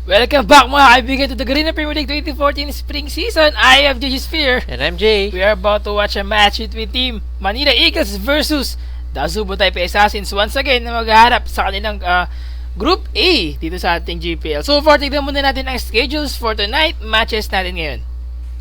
Welcome back mga kaibigan to the Garena Premier League 2014 Spring Season. I am JG Sphere. And I'm Jay. We are about to watch a match between Team Manila Eagles versus the Azubo TPA Assassins once again na maghaharap sa kanilang Group A dito sa ating GPL. So far, tignan muna natin ang schedules for tonight matches natin ngayon.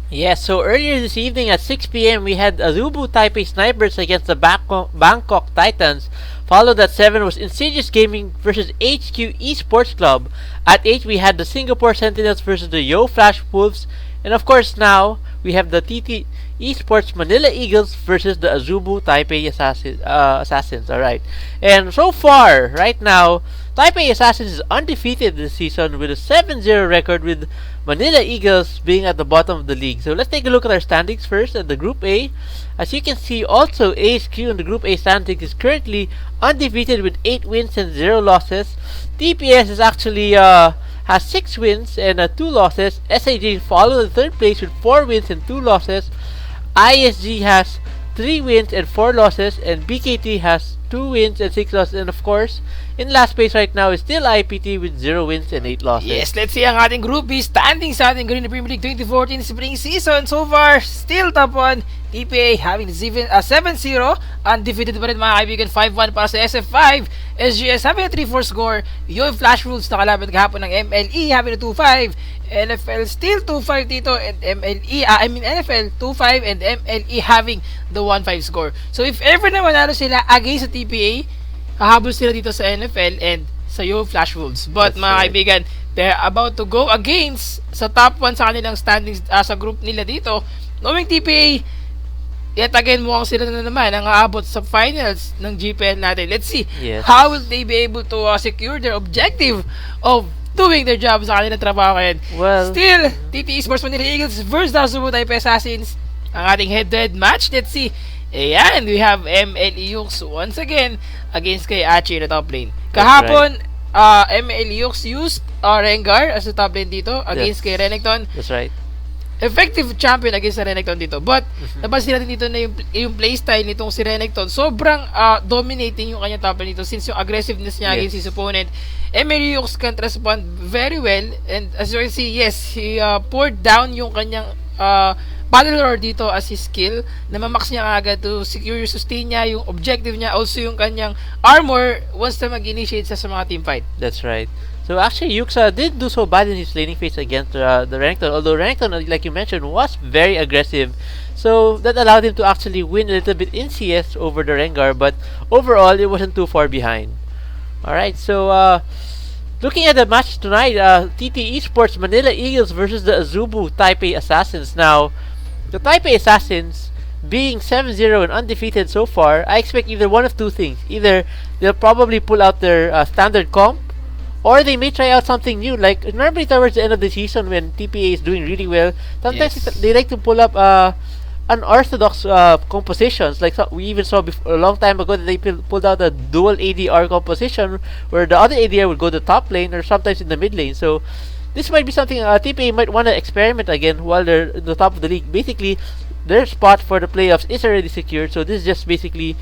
Yes, so earlier this evening at 6 p.m. we had Azubo Taipei Snipers against the Bangkok Titans. Followed at 7 was Insidious Gaming versus HQ Esports Club. At 8 we had the Singapore Sentinels versus the Yo Flash Wolves. And of course now we have the TT Esports Manila Eagles versus the Azubo Taipei Assassins. Alright. And so far, right now, Taipei Assassins is undefeated this season with a 7-0 record, with Manila Eagles being at the bottom of the league. So let's take a look at our standings first at the Group A. As you can see, also HQ in the Group A standings is currently undefeated with 8 wins and 0 losses. TPS is actually has 6 wins and 2 losses. SAG follows in third place with 4 wins and 2 losses. ISG has 3 wins and 4 losses, and BKT has 2 wins and 6 losses. And of course, in last place right now is still IPT with 0 wins and 8 losses. Yes, let's see ang ating Group B standings sa ating Garena Premier League 2014 Spring Season. So far, still top 1. TPA having 7-0, undefeated pa rin mga kaibigan, 5-1 para sa SF5. SGS having a 3-4 score. Yung Flash Wolves nakalaban kahapon ng MLE having a 2-5. NFL still 2-5 dito, and NFL 2-5 and MLE having the 1-5 score. So if ever na manalo sila against sa TPA, hahabol sila dito sa NFL and sa Yo Flash Wolves. But That's mga right. kaibigan, they're about to go against sa top 1 sa kanilang standings sa group nila dito. Knowing TPA, yet again, mukhang sila na naman ang aabot sa finals ng GPL natin. Let's see, Yes. how will they be able to secure their objective of doing their job sa kanilang trabaho ngayon. Well, Still, TT Esports Manila Eagles versus the Azubo TPA Assassins, ang ating head-to-head match. Let's see. Ayan, we have MLE Yux once again against kay Achi in the top lane. Kahapon, MLE Yux used Rengar as the top lane dito against kay Renekton. that's right. Effective champion against sa Renekton dito. But, napansin natin dito na yung playstyle nitong si Renekton, sobrang dominating yung kanyang top lane nito since yung aggressiveness niya against his opponent. Emery Yux can't respond very well, and as you can see, yes, he poured down yung kanyang battle roar dito as his skill. Namamax niya agad to secure yung sustain niya, yung objective niya, also yung kanyang armor once na mag-initiate sa mga team fight. That's right. So actually, Yuxa did do so bad in his laning phase against the Renekton. Although Renekton, like you mentioned, was very aggressive. So that allowed him to actually win a little bit in CS over the Rengar. But overall, it wasn't too far behind. Alright, so looking at the match tonight, TT Esports Manila Eagles versus the Azubo Taipei Assassins. Now, the Taipei Assassins, being 7-0 and undefeated so far, I expect either one of two things. Either they'll probably pull out their standard comp, or they may try out something new. Like, normally towards the end of the season when TPA is doing really well, sometimes they like to pull up unorthodox compositions. Like we even saw a long time ago that they pulled out a dual ADR composition where the other ADR would go to top lane or sometimes in the mid lane. So this might be something TPA might want to experiment again while they're in the top of the league. Basically, their spot for the playoffs is already secured. So this is just basically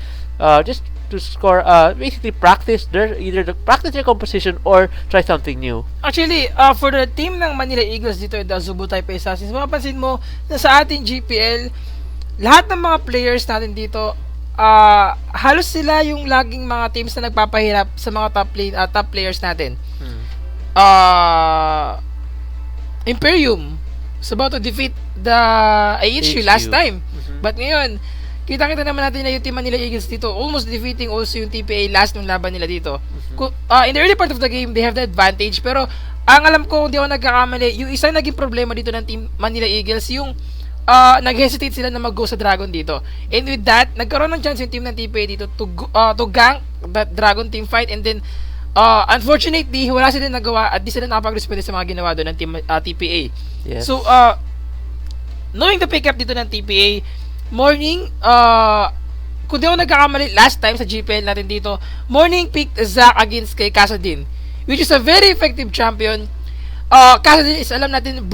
just to score, basically practice their composition or try something new. Actually, for the team ng Manila Eagles dito, the Azubo TPA Assassins, mapapansin mo na sa ating GPL, lahat ng mga players natin dito, halos sila yung laging mga teams na nagpapahirap sa mga top players natin. Imperium was about to defeat the AHQ last time. But ngayon, kita-kita naman natin na yung team Manila Eagles dito almost defeating also yung TPA last nung laban nila dito. In the early part of the game, they have the advantage. Pero, ang alam ko, kung di ako nagkakamali, yung isang naging problema dito ng team Manila Eagles, yung nag-hesitate sila na mag-go sa Dragon dito. And with that, nagkaroon ng chance yung team ng TPA dito to gank that Dragon team fight, and then unfortunately, wala sila nagawa at di sila nakapag-respond sa mga ginawa doon ng team TPA. Yes. So, knowing the pick up dito ng TPA, morning, kung di ako nagkakamali last time sa GPL natin dito, morning picked Zac against kay Casadin, which is a very effective champion. Casadin is, alam natin,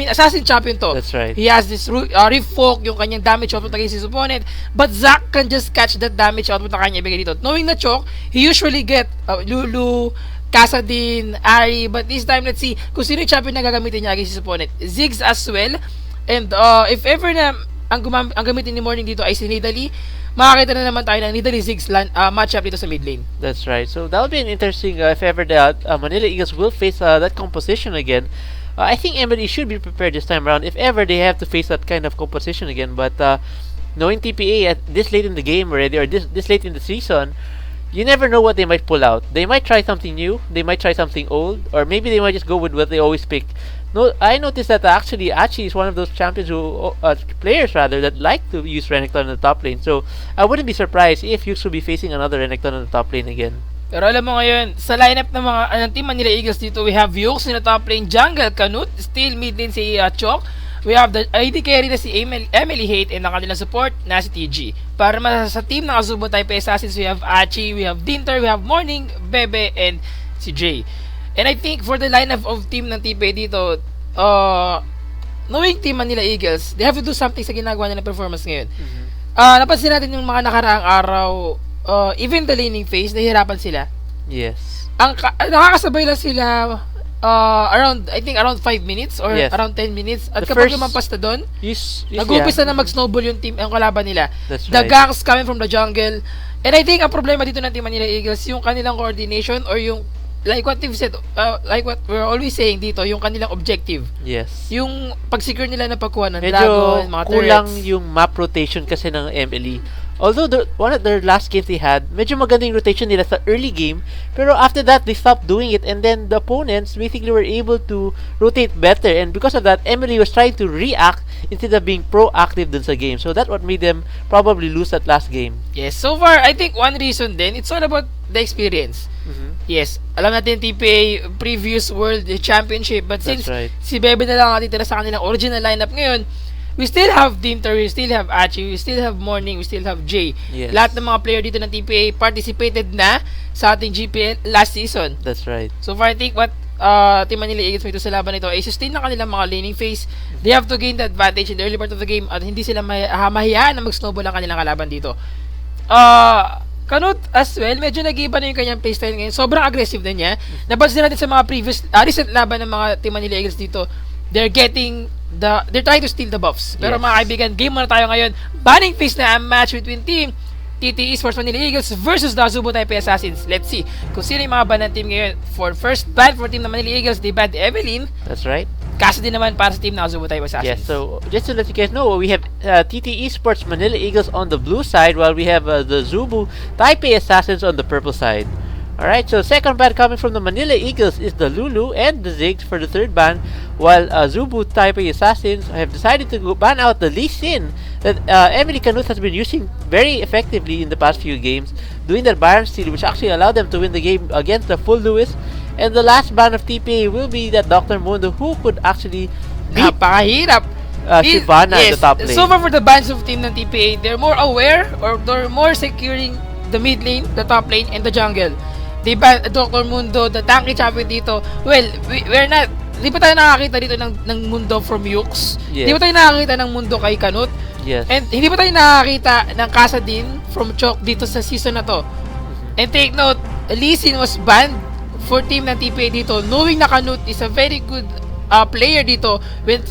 assassin champion to. That's right. He has this revoke, yung kanyang damage output against his opponent, but Zac can just catch that damage output na kanya ibigay dito. Knowing na choke, he usually get Lulu, Casadin, Ari, but this time, let's see kung sino yung champion na gagamitin niya against his opponent. Ziggs as well, and if ever na ang gamitin ni Morning dito ay si Nidalee, makakita na naman tayo ng Nidalee Ziggs matchup dito sa mid lane. That's right. So that would be an interesting if ever the Manila Eagles will face that composition again. I think MLE should be prepared this time around if ever they have to face that kind of composition again. But knowing TPA at this late in the game already, or this late in the season, you never know what they might pull out. They might try something new, they might try something old, or maybe they might just go with what they always pick. No, I noticed that actually Achi is one of those champions who players rather that like to use Renekton in the top lane. So I wouldn't be surprised if Yux will be facing another Renekton in the top lane again. Pero alam mo ngayon, sa lineup ng mga team Manila Eagles dito, we have Yux in the top lane, jungle Canute, still mid lane si Chok. We have the AD carry na si MLE Hate, and ang kanilang support na si TG. Para sa team ng Azubo Type Assassins, we have Achi, we have Dinter, we have Morning, Bebe, and si Jay. And I think for the lineup of team ng TPA dito, knowing team Manila Eagles, they have to do something sa ginagawa nila performance ngayon. Napansin natin yung mga nakaraang araw, even the laning phase, nahihirapan sila. Yes. Nakakasabay lang sila around 5 minutes or around 10 minutes. At kapag lumampas na doon, nag-umpisa na mag-snowball yung team, ang kalaban nila. That's The right. ganks coming from the jungle. And I think ang problema dito ng team Manila Eagles, yung kanilang coordination or yung like what we've said, like what we're always saying dito, yung kanilang objective. Yes. Yung pag-secure nila na pagkuha ng Medyo dragon, mga kulang turrets. yung map rotation kasi ng MLE. Although one of their last games they had, medyo magandang rotation nila sa early game, pero after that they stopped doing it, and then the opponents basically were able to rotate better, and because of that, MLE was trying to react instead of being proactive dun sa game. So that's what made them probably lose that last game. Yes, so far I think one reason din, it's all about the experience. Yes, alam natin TPA previous World Championship, but That's since right. si Bebe na lang natitira sa kanilang original lineup ngayon, we still have Dinter, we still have Achi, we still have Morning, we still have Jay. Yes. Lahat ng mga player dito ng TPA participated na sa ating GPL last season. That's right. So far I think what Team Manila Eagles dito sa laban nito ay sustain na kanilang mga laning phase. They have to gain the advantage in the early part of the game at hindi sila mahiyaan na mag-snowball ang kanilang kalaban dito. Canute as well, medyo nag-iba na yung kanyang playstyle ngayon. Sobrang aggressive na niya. Napansin natin sa mga previous recent laban ng mga Team Manila Eagles dito, they're trying to steal the buffs. Pero Yes. mga kaibigan, game muna tayo ngayon. Banning phase na ang match between Team TTE Sports Manila Eagles versus the Azubo Type Assassins. Let's see kung sino yung mga ban ng team ngayon. For first ban for Team ng Manila Eagles, they banned Evelyn. That's right. Kasi din naman para sa team ng Azubo Type Assassins. Yes, so just to let you guys know, we have TTE Sports Manila Eagles on the blue side, while we have the Zubu Taipei Assassins on the purple side. Alright, so second ban coming from the Manila Eagles is the Lulu and the Ziggs for the third ban, while Zubu Taipei Assassins have decided to ban out the Lee Sin that Emily Canute has been using very effectively in the past few games, doing their Baron steal, which actually allowed them to win the game against the full Lewis. And the last ban of TPA will be that Dr. Mundo, who could actually beat Napakahirap. Shyvana in the top lane. So far for the bans of team ng TPA, they're more aware or they're more securing the mid lane, the top lane, and the jungle. They ban Dr. Mundo, the tanky champion dito. Well, we're not, di pa tayo nakakita dito ng Mundo from Yux. Yes. Di pa tayo nakakita ng Mundo kay Canute. Yes. And hindi pa tayo nakakita ng Casadin from Chok dito sa season na to. And take note, Lee Sin was banned for team ng TPA dito, knowing na Canute is a very good player dito when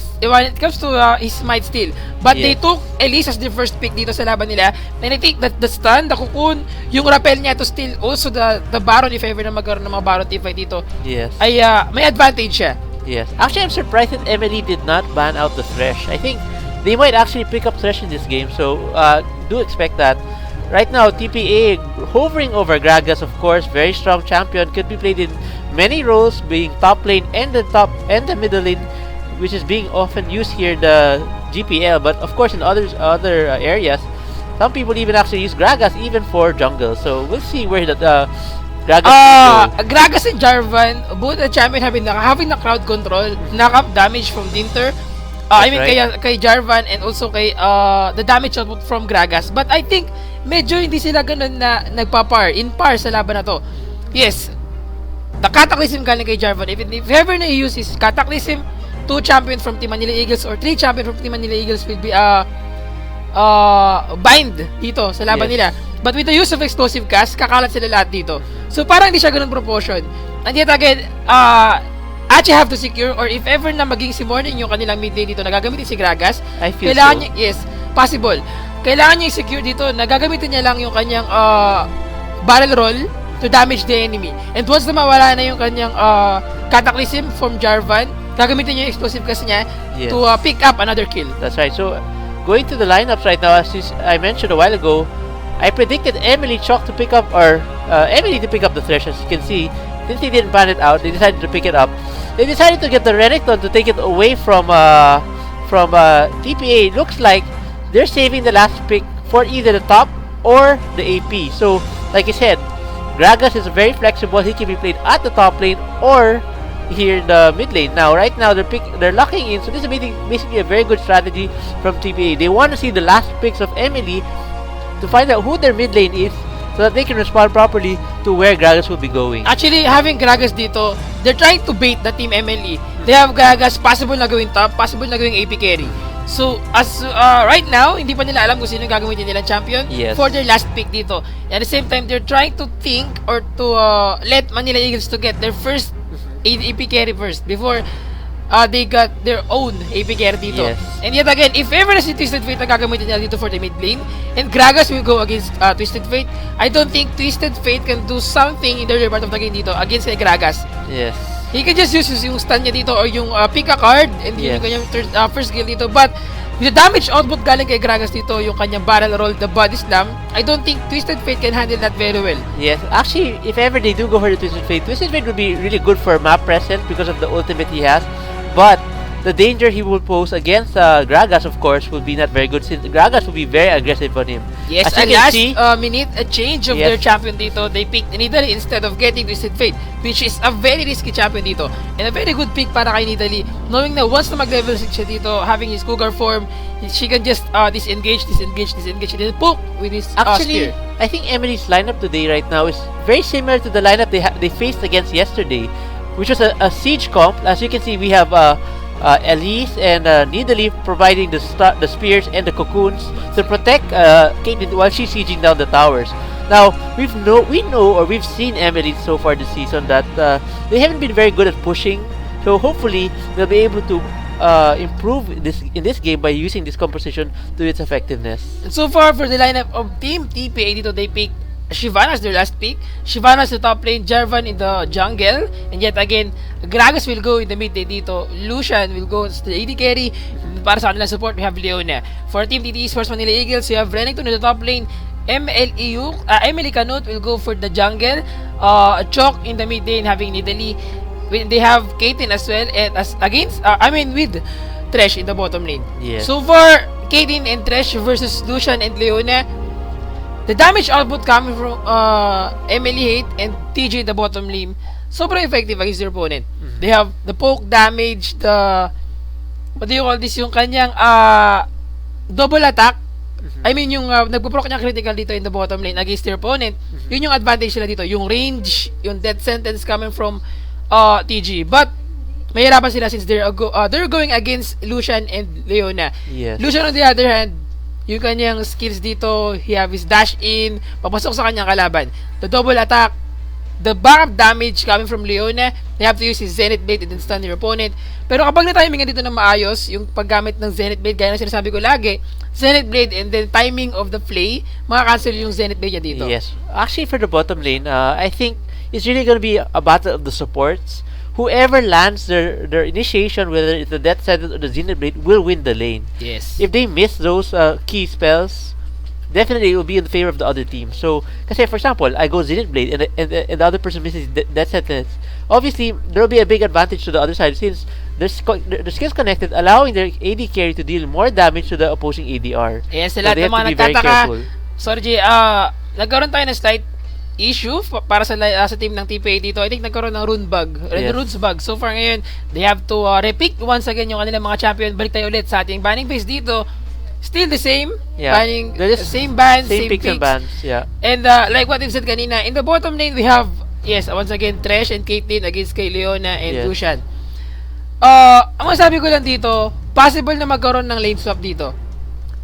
it comes to his might steal. But they took Elise as the first pick dito sa laban nila. And I think that the stun, the cocoon, yung rappel niya to steal also the Baron, if ever na magkaroon ng mga Baron team fight dito, Yes. ay may advantage siya. Yes. Actually, I'm surprised that MLE did not ban out the Thresh. I think they might actually pick up Thresh in this game, so do expect that. Right now, TPA hovering over Gragas, of course, very strong champion, could be played in many roles, being top lane and the middle lane, which is being often used here. The GPL, but of course in other areas, some people even actually use Gragas even for jungle. So we'll see where the Gragas will go. Gragas and Jarvan, both the champion having the crowd control, knock-up damage from Dinter. I mean, right. kay Jarvan and also kay the damage output from Gragas. But I think medyo hindi sila ganun na nagpa-par. In par sa laban na to. Yes, the Cataclysm galing kay Jarvan. If ever na i-use is Cataclysm, 2 champion from Team Manila Eagles or 3 champion from Team Manila Eagles will be bind dito sa laban nila. But with the use of explosive cast, kakalat sila lahat dito. So parang hindi siya ganun proportion. And yet again, actually have to secure, or if ever na maging si Morning yung kanilang mid lane dito, nagagamitin si Gragas, I feel kailangan so. niya, yes, possible. Kailangan niya i-secure dito, nagagamitin niya lang yung kanyang barrel roll to damage the enemy. And once na mawala na yung kanyang Cataclysm from Jarvan, gagamitin niya yung explosive cast niya to pick up another kill. That's right. So, going to the lineups right now, as I mentioned a while ago, I predicted Emily Chalk to pick up, or Emily to pick up the Thresh. As you can see, since they didn't ban it out, they decided to pick it up. They decided to get the Renekton to take it away from TPA. It looks like they're saving the last pick for either the top or the AP. So, like I said, Gragas is very flexible. He can be played at the top lane or here in the mid lane. Now, right now, they're locking in. So this is basically a very good strategy from TPA. They want to see the last picks of Emily to find out who their mid lane is, so that they can respond properly to where Gragas will be going. Actually, having Gragas dito, they're trying to bait the team MLE. They have Gragas, possible na gawin top, possible na gawin AP carry. So, as right now, hindi pa nila alam kung sino yung gagamitin nilang champion for their last pick dito. At the same time, they're trying to think or to let Manila Eagles to get their first AP carry first before they got their own AP carry dito. And yet again, if ever na si Twisted Fate na gagamitin nila dito for the mid lane, and Gragas will go against Twisted Fate, I don't think Twisted Fate can do something in the early part of the game dito against kay Gragas. He can just use yung stun niya dito or yung pick a card and yung kanyang first skill dito. But with the damage output galing kay Gragas dito, yung kanyang barrel roll, the body slam, I don't think Twisted Fate can handle that very well. Yes, actually, if ever they do go for the Twisted Fate would be really good for map presence because of the ultimate he has. But the danger he will pose against Gragas, of course, will be not very good since Gragas will be very aggressive on him. Yes, as and you can last see, minute, a change of their champion dito. They picked Nidalee instead of getting Twisted Fate, which is a very risky champion dito. And a very good pick para kay Nidalee, knowing na once na mag-level 6 siya dito, having his Cougar form, she can just disengage, and then poke with his actually, spear. I think Emily's lineup today right now is very similar to the lineup they faced against yesterday, which was a siege comp. As you can see, we have Elise and Nidalee providing the spears and the cocoons to protect Caitlyn while she's sieging down the towers. Now, we've seen Emily so far this season that they haven't been very good at pushing. So hopefully, they'll be able to improve in this game by using this composition to its effectiveness. And so far for the lineup of Team TPA dito, they picked Shyvana as their last pick. Shyvana as the top lane, Jarvan in the jungle, and yet again, Gragas will go in the mid lane dito. Lucian will go as the AD carry. Para sa kanilang support, we have Leona. For Team TT Esports Manila Eagles, we have Renekton in the top lane. MLE Emily Canut will go for the jungle. Chok in the mid lane, having Nidalee. They have Caitlyn as well, and with Thresh in the bottom lane. So far, Caitlyn and Thresh versus Lucian and Leona. The damage output coming from MLE and TJ the bottom lane, super effective against their opponent. They have the poke damage, the what do you call this, yung kanyang double attack. I mean yung nagpo-proc niya critical dito in the bottom lane against their opponent. Yun yung advantage nila dito, yung range, yung death sentence coming from TG. But mahirapan sila since they're going against Lucian and Leona. Lucian on the other hand, yung kanyang skills dito, he have his dash in, papasok sa kanyang kalaban. The double attack, the backup damage coming from Leona, they have to use his Zenith Blade and then stun your opponent. Pero kapag na-timingan dito ng maayos, yung paggamit ng Zenith Blade, gaya na sinasabi ko lagi, Zenith Blade and then timing of the play, maka-cancel yung Zenith Blade niya dito. Yes. Actually, for the bottom lane, I think it's really going to be a battle of the supports. Whoever lands their initiation, whether it's the Death Sentence or the Zenith Blade, will win the lane. If they miss those key spells, definitely it will be in favor of the other team. So, kasi for example, I go Zenith Blade and the other person misses Death Sentence. Obviously, there will be a big advantage to the other side since their skills connected, allowing their AD carry to deal more damage to the opposing ADR. Ayan, sa So lahat they ng have mga to be very nagtataka, careful. sorry Jay, nagkaroon tayo ng slight issue para sa team ng TPA dito. I think nagkaroon ng rune bug, runes bug. So far ngayon, they have to repick once again yung kanilang mga champion. Balik tayo ulit sa ating banning phase dito. Still the same. Yeah. Banning, same bans, same picks and picks. bans, yeah. And like what you said kanina, in the bottom lane, we have, yes, once again, Thresh and Caitlyn against kay Leona and Yes. Lucian. Ang masabi ko lang dito, possible na magkaroon ng lane swap dito.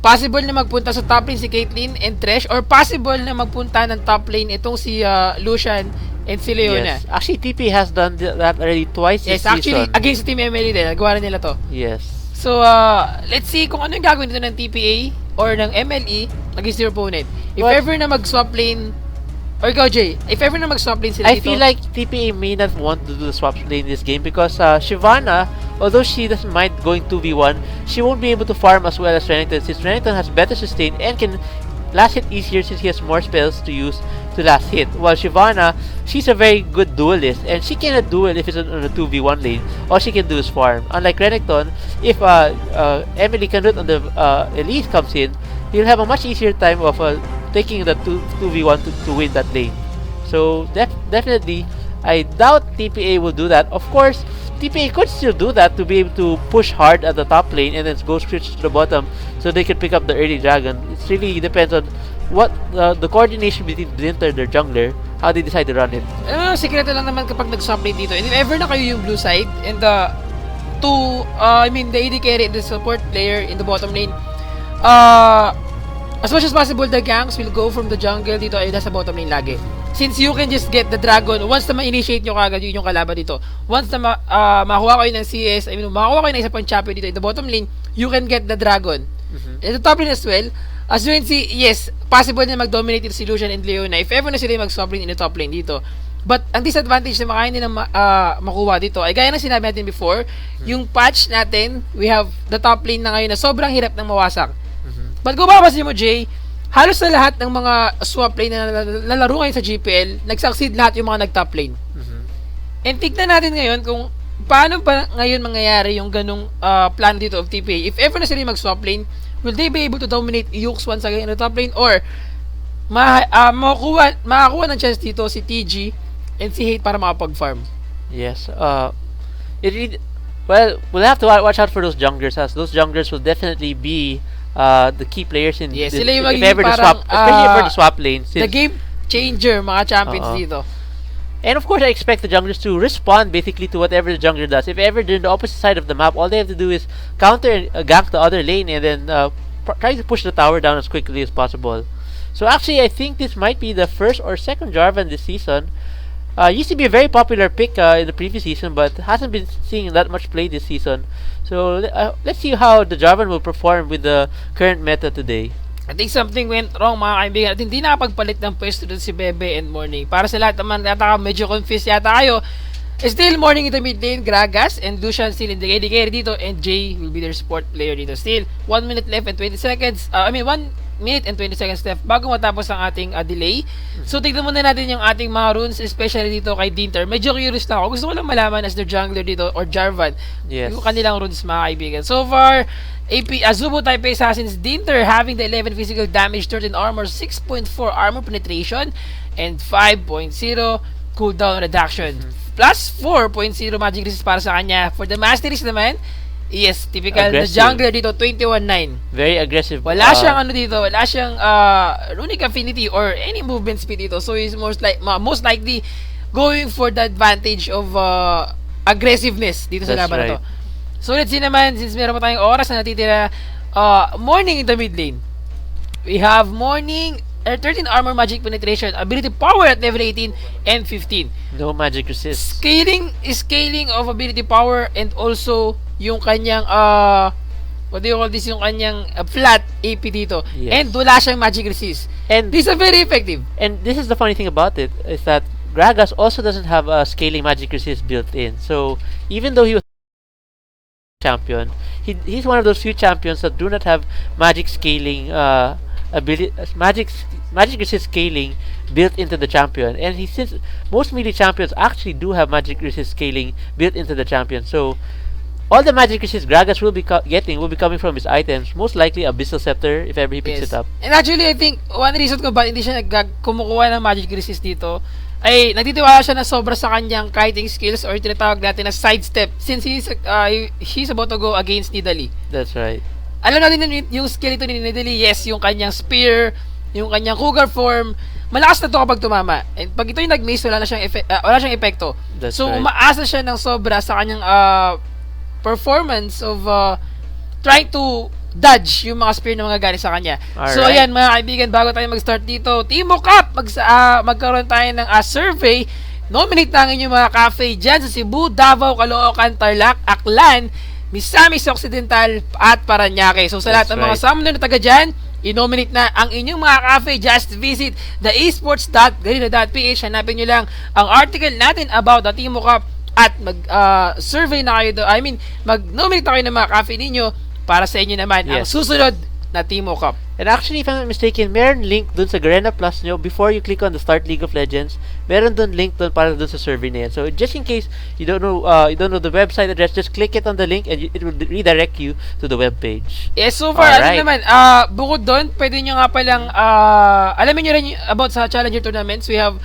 Possible na magpunta sa top lane si Caitlyn and Thresh, or possible na magpunta ng top lane itong si Lucian and si Leona. Yes. Actually, TP has done that already twice Yes, this actually, season. against Team MLE din, nagawa rin nila to. Yes. So, let's see kung ano yung gagawin dito ng TPA or ng MLE against their opponent. If But, ever na mag-swap lane, or ikaw, Jay, if ever na mag-swap lane sila I dito, feel like TPA may not want to do the swap lane in this game because Shyvana, although she doesn't mind going 2v1, she won't be able to farm as well as Renekton, since Renekton has better sustain and can last hit easier since he has more spells to use to last hit. While Shyvana, she's a very good duelist and she cannot duel if it's on a 2v1 lane. All she can do is farm. Unlike Renekton, if Emily Canute on the Elite comes in, he'll have a much easier time of taking the 2v1 to win that lane. So definitely, I doubt TPA will do that. Of course, TPA could still do that to be able to push hard at the top lane and then go switch to the bottom so they can pick up the early dragon. It really depends on what the coordination between Dinter, their jungler, how they decide to run it. sikreto lang naman kapag nag-swap lane dito. And if ever na kayo yung blue side and the the AD carry and the support player in the bottom lane, as much as possible, the ganks will go from the jungle dito ay nasa bottom lane lagi. Since you can just get the dragon, once na ma-initiate nyo kagad yung kalaban dito, once na makuha kayo ng CS, makuha kayo ng isa pang champion dito in the bottom lane, you can get the dragon. In the top lane as well, as you can see, yes, possible na mag-dominate yung si Lucian and Leona if ever na sila yung mag-swap lane in the top lane dito. But ang disadvantage na makaya nilang makuha dito ay gaya na sinabi natin before, yung patch natin, we have the top lane na ngayon na sobrang hirap ng mawasak. But kung mapapansin mo, Jay, halos na lahat ng mga swap lane na nalaro ngayon sa GPL, nag-succeed lahat yung mga nag-top lane. And tignan natin ngayon kung paano pa ngayon mangyayari yung ganung plan dito of TPA. If ever na sila mag-swap lane, will they be able to dominate Yukes once again in the top lane? Or makakuha ng chance dito si TG and si Hate para makapag-farm? Yes. We'll have to watch out for those junglers, as those junglers will definitely be the key players in yes, this, sila yung if magiging ever the parang swap, especially for the swap lane. The game changer, mga champions dito. And of course, I expect the junglers to respond basically to whatever the jungler does. If ever they're in the opposite side of the map, all they have to do is counter and gank the other lane and then try to push the tower down as quickly as possible. So actually, I think this might be the first or second Jarvan this season. Used to be a very popular pick in the previous season, but hasn't been seeing that much play this season. So let's see how the Jarvan will perform with the current meta today. I think something went wrong, mga kaibigan, at hindi nakapagpalit ng pwesto doon si Bebe and Morning. Para sa lahat naman, yata medyo confused yata kayo. Still Morning in the mid lane, Gragas and Lucian still in the AD carry dito, and Jay will be their support player dito. Still 1 minute left and 20 seconds. 1 minute and 20 seconds left bago matapos ang ating delay. So tignan muna natin yung ating mga runes, especially dito kay Dinter. Medyo curious lang ako. Gusto ko lang malaman as their jungler dito or Jarvan. Yes. Yung kanilang runes, mga kaibigan. So far, Azubo Type A Assassins Dinter having the 11 physical damage, 13 armor, 6.4 armor penetration, and 5.0 cooldown reduction. Plus 4.0 magic resist para sa kanya. For the masteries naman, yes, typical na jungler dito, 21-9. Very aggressive. Wala siyang wala siyang runic affinity or any movement speed dito. So he's most likely going for the advantage of aggressiveness dito sa laban na to. So let's see naman, since meron pa tayong oras na natitira, Morning in the mid lane. We have Morning, 13 armor magic penetration, ability power at level 18 and 15. No magic resist. Scaling of ability power and also yung kanyang what do you call this, yung kanyang flat AP dito. Yes. And wala siyang magic resist. And this is very effective. And this is the funny thing about it, is that Gragas also doesn't have a scaling magic resist built in. So even though he was champion, he's one of those few champions that do not have magic scaling magic resist scaling built into the champion. And since most melee champions actually do have magic resist scaling built into the champion, so all the magic resist Gragas will be getting will be coming from his items. Most likely Abyssal Scepter if ever he picks it up. And actually, I think one reason kung bakit hindi siya kumukuha ng magic resist dito ay nagtitiwala siya na sobra sa kanyang kiting skills or tinatawag natin na sidestep since he's about to go against Nidalee. That's right. Alam natin yung skill ito ni Nidalee, yes, yung kanyang spear, yung kanyang cougar form, malakas na to kapag tumama. And pag ito yung nag-miss, wala siyang epekto. That's so, right. umaasa siya ng sobra sa kanyang performance of trying to dodge yung mga spear ng mga galing sa kanya. Alright. So, ayan mga kaibigan, bago tayo mag-start dito, Team Cup, magkaroon tayo ng survey. Nominate na ang inyong mga cafe dyan sa Cebu, Davao, Caloocan, Tarlac, Aklan, Misamis Occidental, at Paranaque. So, sa lahat ng mga summoner na taga dyan, i-nominate na ang inyong mga cafe. Just visit the esports.garena.ph. Hanapin nyo lang ang article natin about the Team Cup at mag-survey na kayo doon. I mean, mag-nominate na kayo ng mga cafe ninyo para sa inyo naman ang susunod na Team Cup. And actually, if I'm not mistaken, meron link dun sa Garena Plus nyo before you click on the Start League of Legends. Meron dun link dun para dun sa survey na yan. So just in case you don't know the website address, just click it on the link and it will redirect you to the web page. Yes, so far, naman, bukod dun, pwede nyo nga palang, alamin nyo rin about sa Challenger Tournaments. We have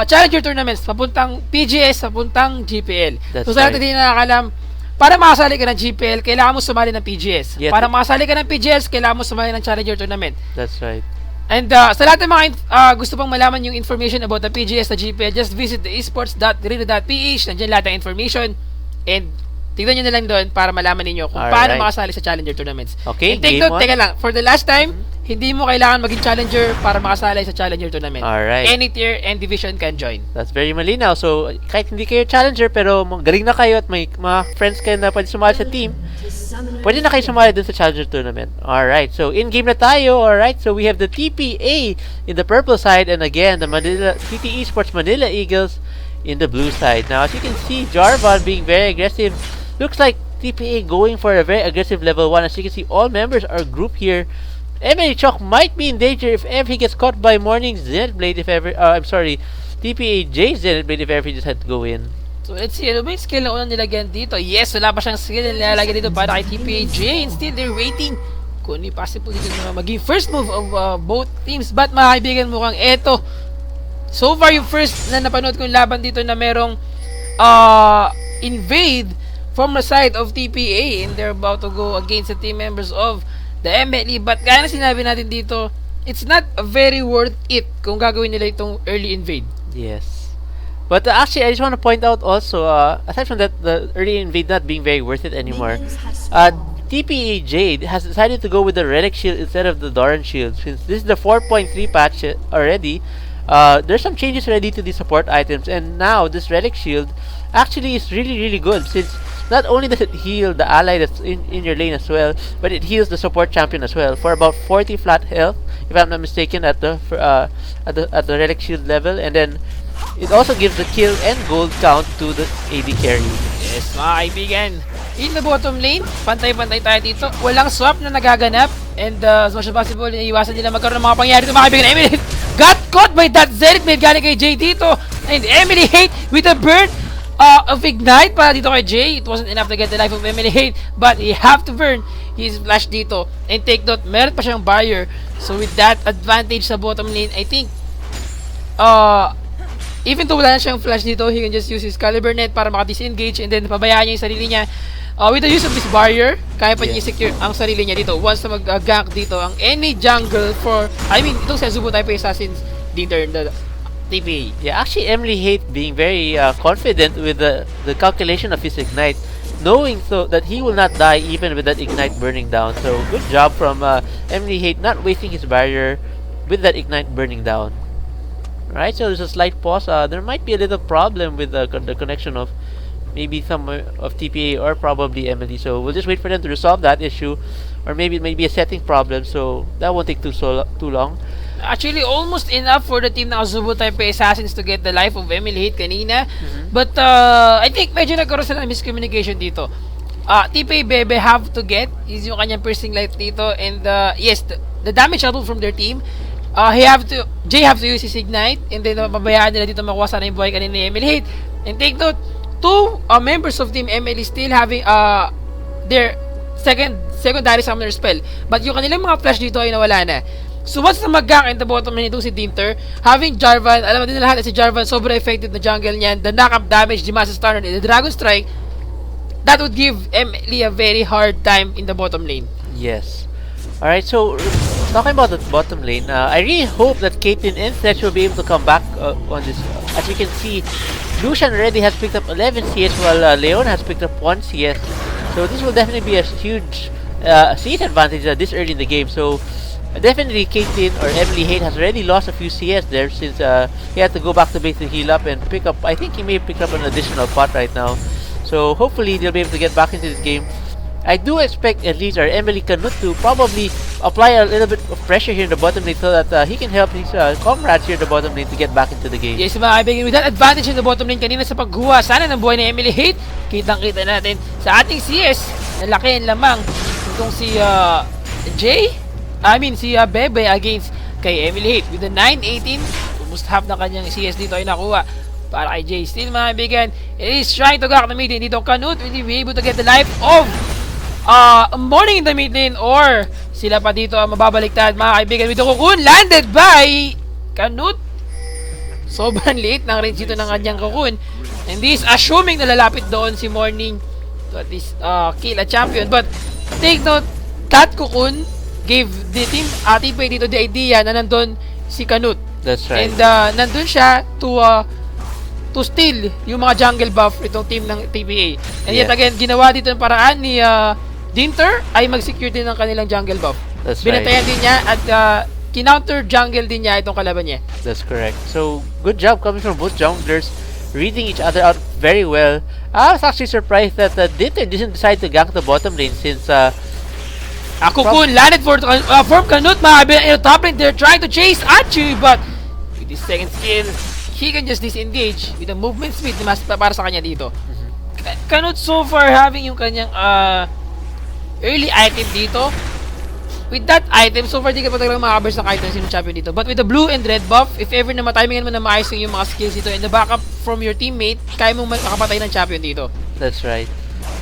Challenger Tournaments, papuntang PGS, papuntang GPL. That's so sa natin hindi nakakalam, para makasali ka ng GPL, kailangan mo sumali ng PGS. Yes. Para makasali ka ng PGS, kailangan mo sumali ng Challenger Tournament. That's right. And sa lahat ng mga gusto pang malaman yung information about the PGS, the GPL, just visit the esports.garena.ph. Nandiyan lahat ng information. And tignan nyo na lang doon para malaman ninyo kung paano makasali sa Challenger Tournaments. Okay, and take note, teka lang, for the last time, hindi mo kailangan maging challenger para makasali sa Challenger Tournament. Alright. Any tier and division can join. That's very malinaw. So, kahit hindi kayo challenger pero galing na kayo at may mga friends kayo na pwede sumali sa team, pwede na kayo sumali dun sa Challenger Tournament. Alright. So, in-game na tayo. Alright. So, we have the TPA in the purple side and again, the TT Esports Manila Eagles in the blue side. Now, as you can see, Jarvan being very aggressive. Looks like TPA going for a very aggressive level 1. As you can see, all members are grouped here. MLE Chok might be in danger if ever he gets caught by Morning's Zenith Blade if ever, TPA J's Zenith Blade if ever he just had to go in. So let's see, ano ba yung skill na unang nilagyan dito? Yes, wala pa siyang skill na nilalagyan dito para kay TPA J. Instead, they're waiting kung ano possible dito na maging first move of both teams. But mga kaibigan, mukhang eto. So far, yung first na napanood kong laban dito na merong invade from the side of TPA and they're about to go against the team members of the MLE. But kaya na sinabi natin dito, it's not very worth it kung gagawin nila itong early invade. Yes. But actually, I just want to point out also, aside from that, the early invade not being very worth it anymore, TPA Jade has decided to go with the Relic Shield instead of the Doran Shield. Since this is the 4.3 patch already, there's some changes already to the support items, and now this Relic Shield actually is really, really good since not only does it heal the ally that's in your lane as well, but it heals the support champion as well for about 40 flat health, if I'm not mistaken, at the Relic Shield level, and then it also gives the kill and gold count to the AD carry. Yes, mga kaibigan. In the bottom lane, pantay-pantay tayo dito. Walang swap na nagaganap, and as much as possible, iiwasan nila magkaroon ng mga pangyayari dito, mga kaibigan. Emily got caught by that Zenith Blade galing kay Jay dito, and Emily hate with a burn of Ignite para dito kay Jay. It wasn't enough to get the life of Emily Hate, but he have to burn his flash dito. And take note, meron pa siyang barrier. So with that advantage sa bottom lane, I think even though wala na siyang flash dito, he can just use his Caliber Net para maka-disengage and then pabayaan niya yung sarili niya. With the use of this barrier, kaya pa niya i-secure ang sarili niya dito once na mag-gank dito ang any jungle for, I mean, itong sa Zubo type assassins dito, the TPA. Yeah, actually, Emily Hate being very confident with the calculation of his Ignite, knowing so that he will not die even with that Ignite burning down. So, good job from Emily Hate not wasting his barrier with that Ignite burning down. Right, so there's a slight pause. There might be a little problem with the connection of maybe some of TPA or probably Emily. So, we'll just wait for them to resolve that issue, or maybe it may be a setting problem. So, that won't take too long. Actually, almost enough for the team ng Azubo type assassins to get the life of Emily Hate kanina. But I think medyo nagkaroon sila ng miscommunication dito. TPA Bebe have to get is yung kanyang piercing light dito, and yes, the damage output from their team. Jay have to use his Ignite, and then mabayaan nila dito makuha sana yung buhay kanina ni Emily Hate. And take note, two members of Team MLE still having their secondary summoner spell. But yung kanilang mga flash dito ay nawala na. So once na mag-gank in the bottom lane itong si Dinter, having Jarvan, alam mo din na lahat na si Jarvan, sobrang effective na jungle niyan, the knock-up damage, the massive stunner, and the Dragon Strike, that would give MLE a very hard time in the bottom lane. Yes. Alright, so talking about the bottom lane, I really hope that Caitlyn and Fletch will be able to come back on this. As you can see, Lucian already has picked up 11 CS while Leon has picked up 1 CS. So this will definitely be a huge CS advantage this early in the game. So definitely Caitlyn or Emily Hate has already lost a few CS there since he had to go back to base to heal up and pick up, I think he may have picked up an additional pot right now. So hopefully they'll be able to get back into this game. I do expect at least our Emily Canute to probably apply a little bit of pressure here in the bottom lane so that he can help his comrades here in the bottom lane to get back into the game. Yes mga kaibigan, with that advantage in the bottom lane kanina sa pagguha sana ng buhay ni Emily Hate, kitang-kita natin sa ating CS na laki ang lamang itong si si Bebe against kay Emily Hate with the 9-18, almost half na kanyang CS dito ay nakuha para kay Jay. Still mga kaibigan, it is trying to gak na mid lane dito. Canute will be able to get the life of Morning in the mid lane, or sila pa dito ang mababaliktad mga kaibigan with the cocoon landed by Canute. Sobrang liit ng range dito ng kanyang cocoon, and this assuming na lalapit doon si Morning to at least kill a champion. But take note, that cocoon gave the team TPA dito the idea na nandun si Canute. That's right. And nandun siya to steal yung mga jungle buff itong team ng TPA. And yet again, ginawa dito ng paraan ni Dinter ay mag-secure din ng kanilang jungle buff. That's Binatayan right. din niya at kinounter jungle din niya itong kalaban niya. That's correct. So, good job coming from both junglers, reading each other out very well. I was actually surprised that Dinter didn't decide to gank the bottom lane since Cocoon landed for from Canute, mga kaibigan. In the top lane, they're trying to chase Achu, but with this second skill, he can just disengage with the movement speed na mas para sa kanya dito. Canute so far having yung kanyang early item dito. With that item, so far di ka pa talagang makakabers ng items yung champion dito. But with the blue and red buff, if ever na matimingan mo na maayos yung mga skills dito and the backup from your teammate, kaya mong makapatay ng champion dito. That's right.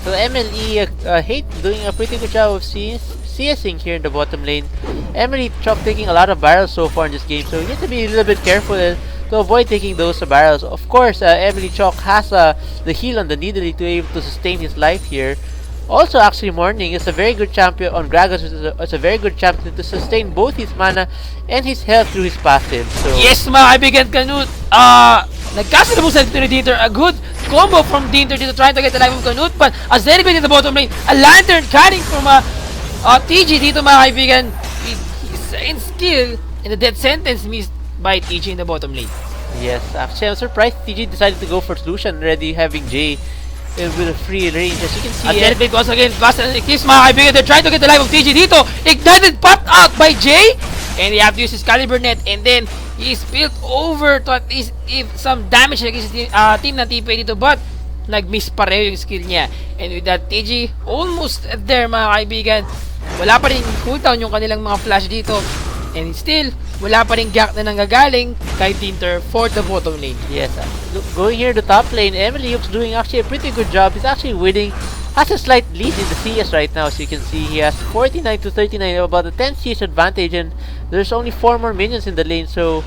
So MLE Hate doing a pretty good job of CSing here in the bottom lane. Emily Chop taking a lot of barrels so far in this game, so you have to be a little bit careful to avoid taking those barrels. Of course, Emily Chok has the heal on the Nidalee to be able to sustain his life here. Also, actually, Morning is a very good champion on Gragas. It's a very good champion to sustain both his mana and his health through his passive. So yes, mga kaibigan, Canute, nagkasalubong sa Dinter. A good combo from Dinter dito trying to get the life of Canute, but a Zenith in the bottom lane, a lantern carrying from TG dito, mga kaibigan, with his second skill, and the death sentence missed by TG in the bottom lane. yes, actually, I'm surprised TG decided to go for solution already having Jay with a free range. As you can see, And then it once again, Blast and Eclipse, mga kaibigan, they're trying to get the life of TG dito. Ignited, popped out by Jay, and they have to use his Caliber Net, and then he spilled over to at least give some damage against the team ng TPA dito, but nag-miss pareho yung skill niya. And with that, TG almost there, mga kaibigan. Wala pa rin cooldown yung kanilang mga flash dito, and still wala pa rin gak na nanggagaling kay Dinter for the bottom lane. yes, going here to top lane, Emily Yuke's doing actually a pretty good job. He's actually winning, has a slight lead in the CS right now. As you can see, he has 49 to 39, about a 10 CS advantage, and there's only 4 more minions in the lane. So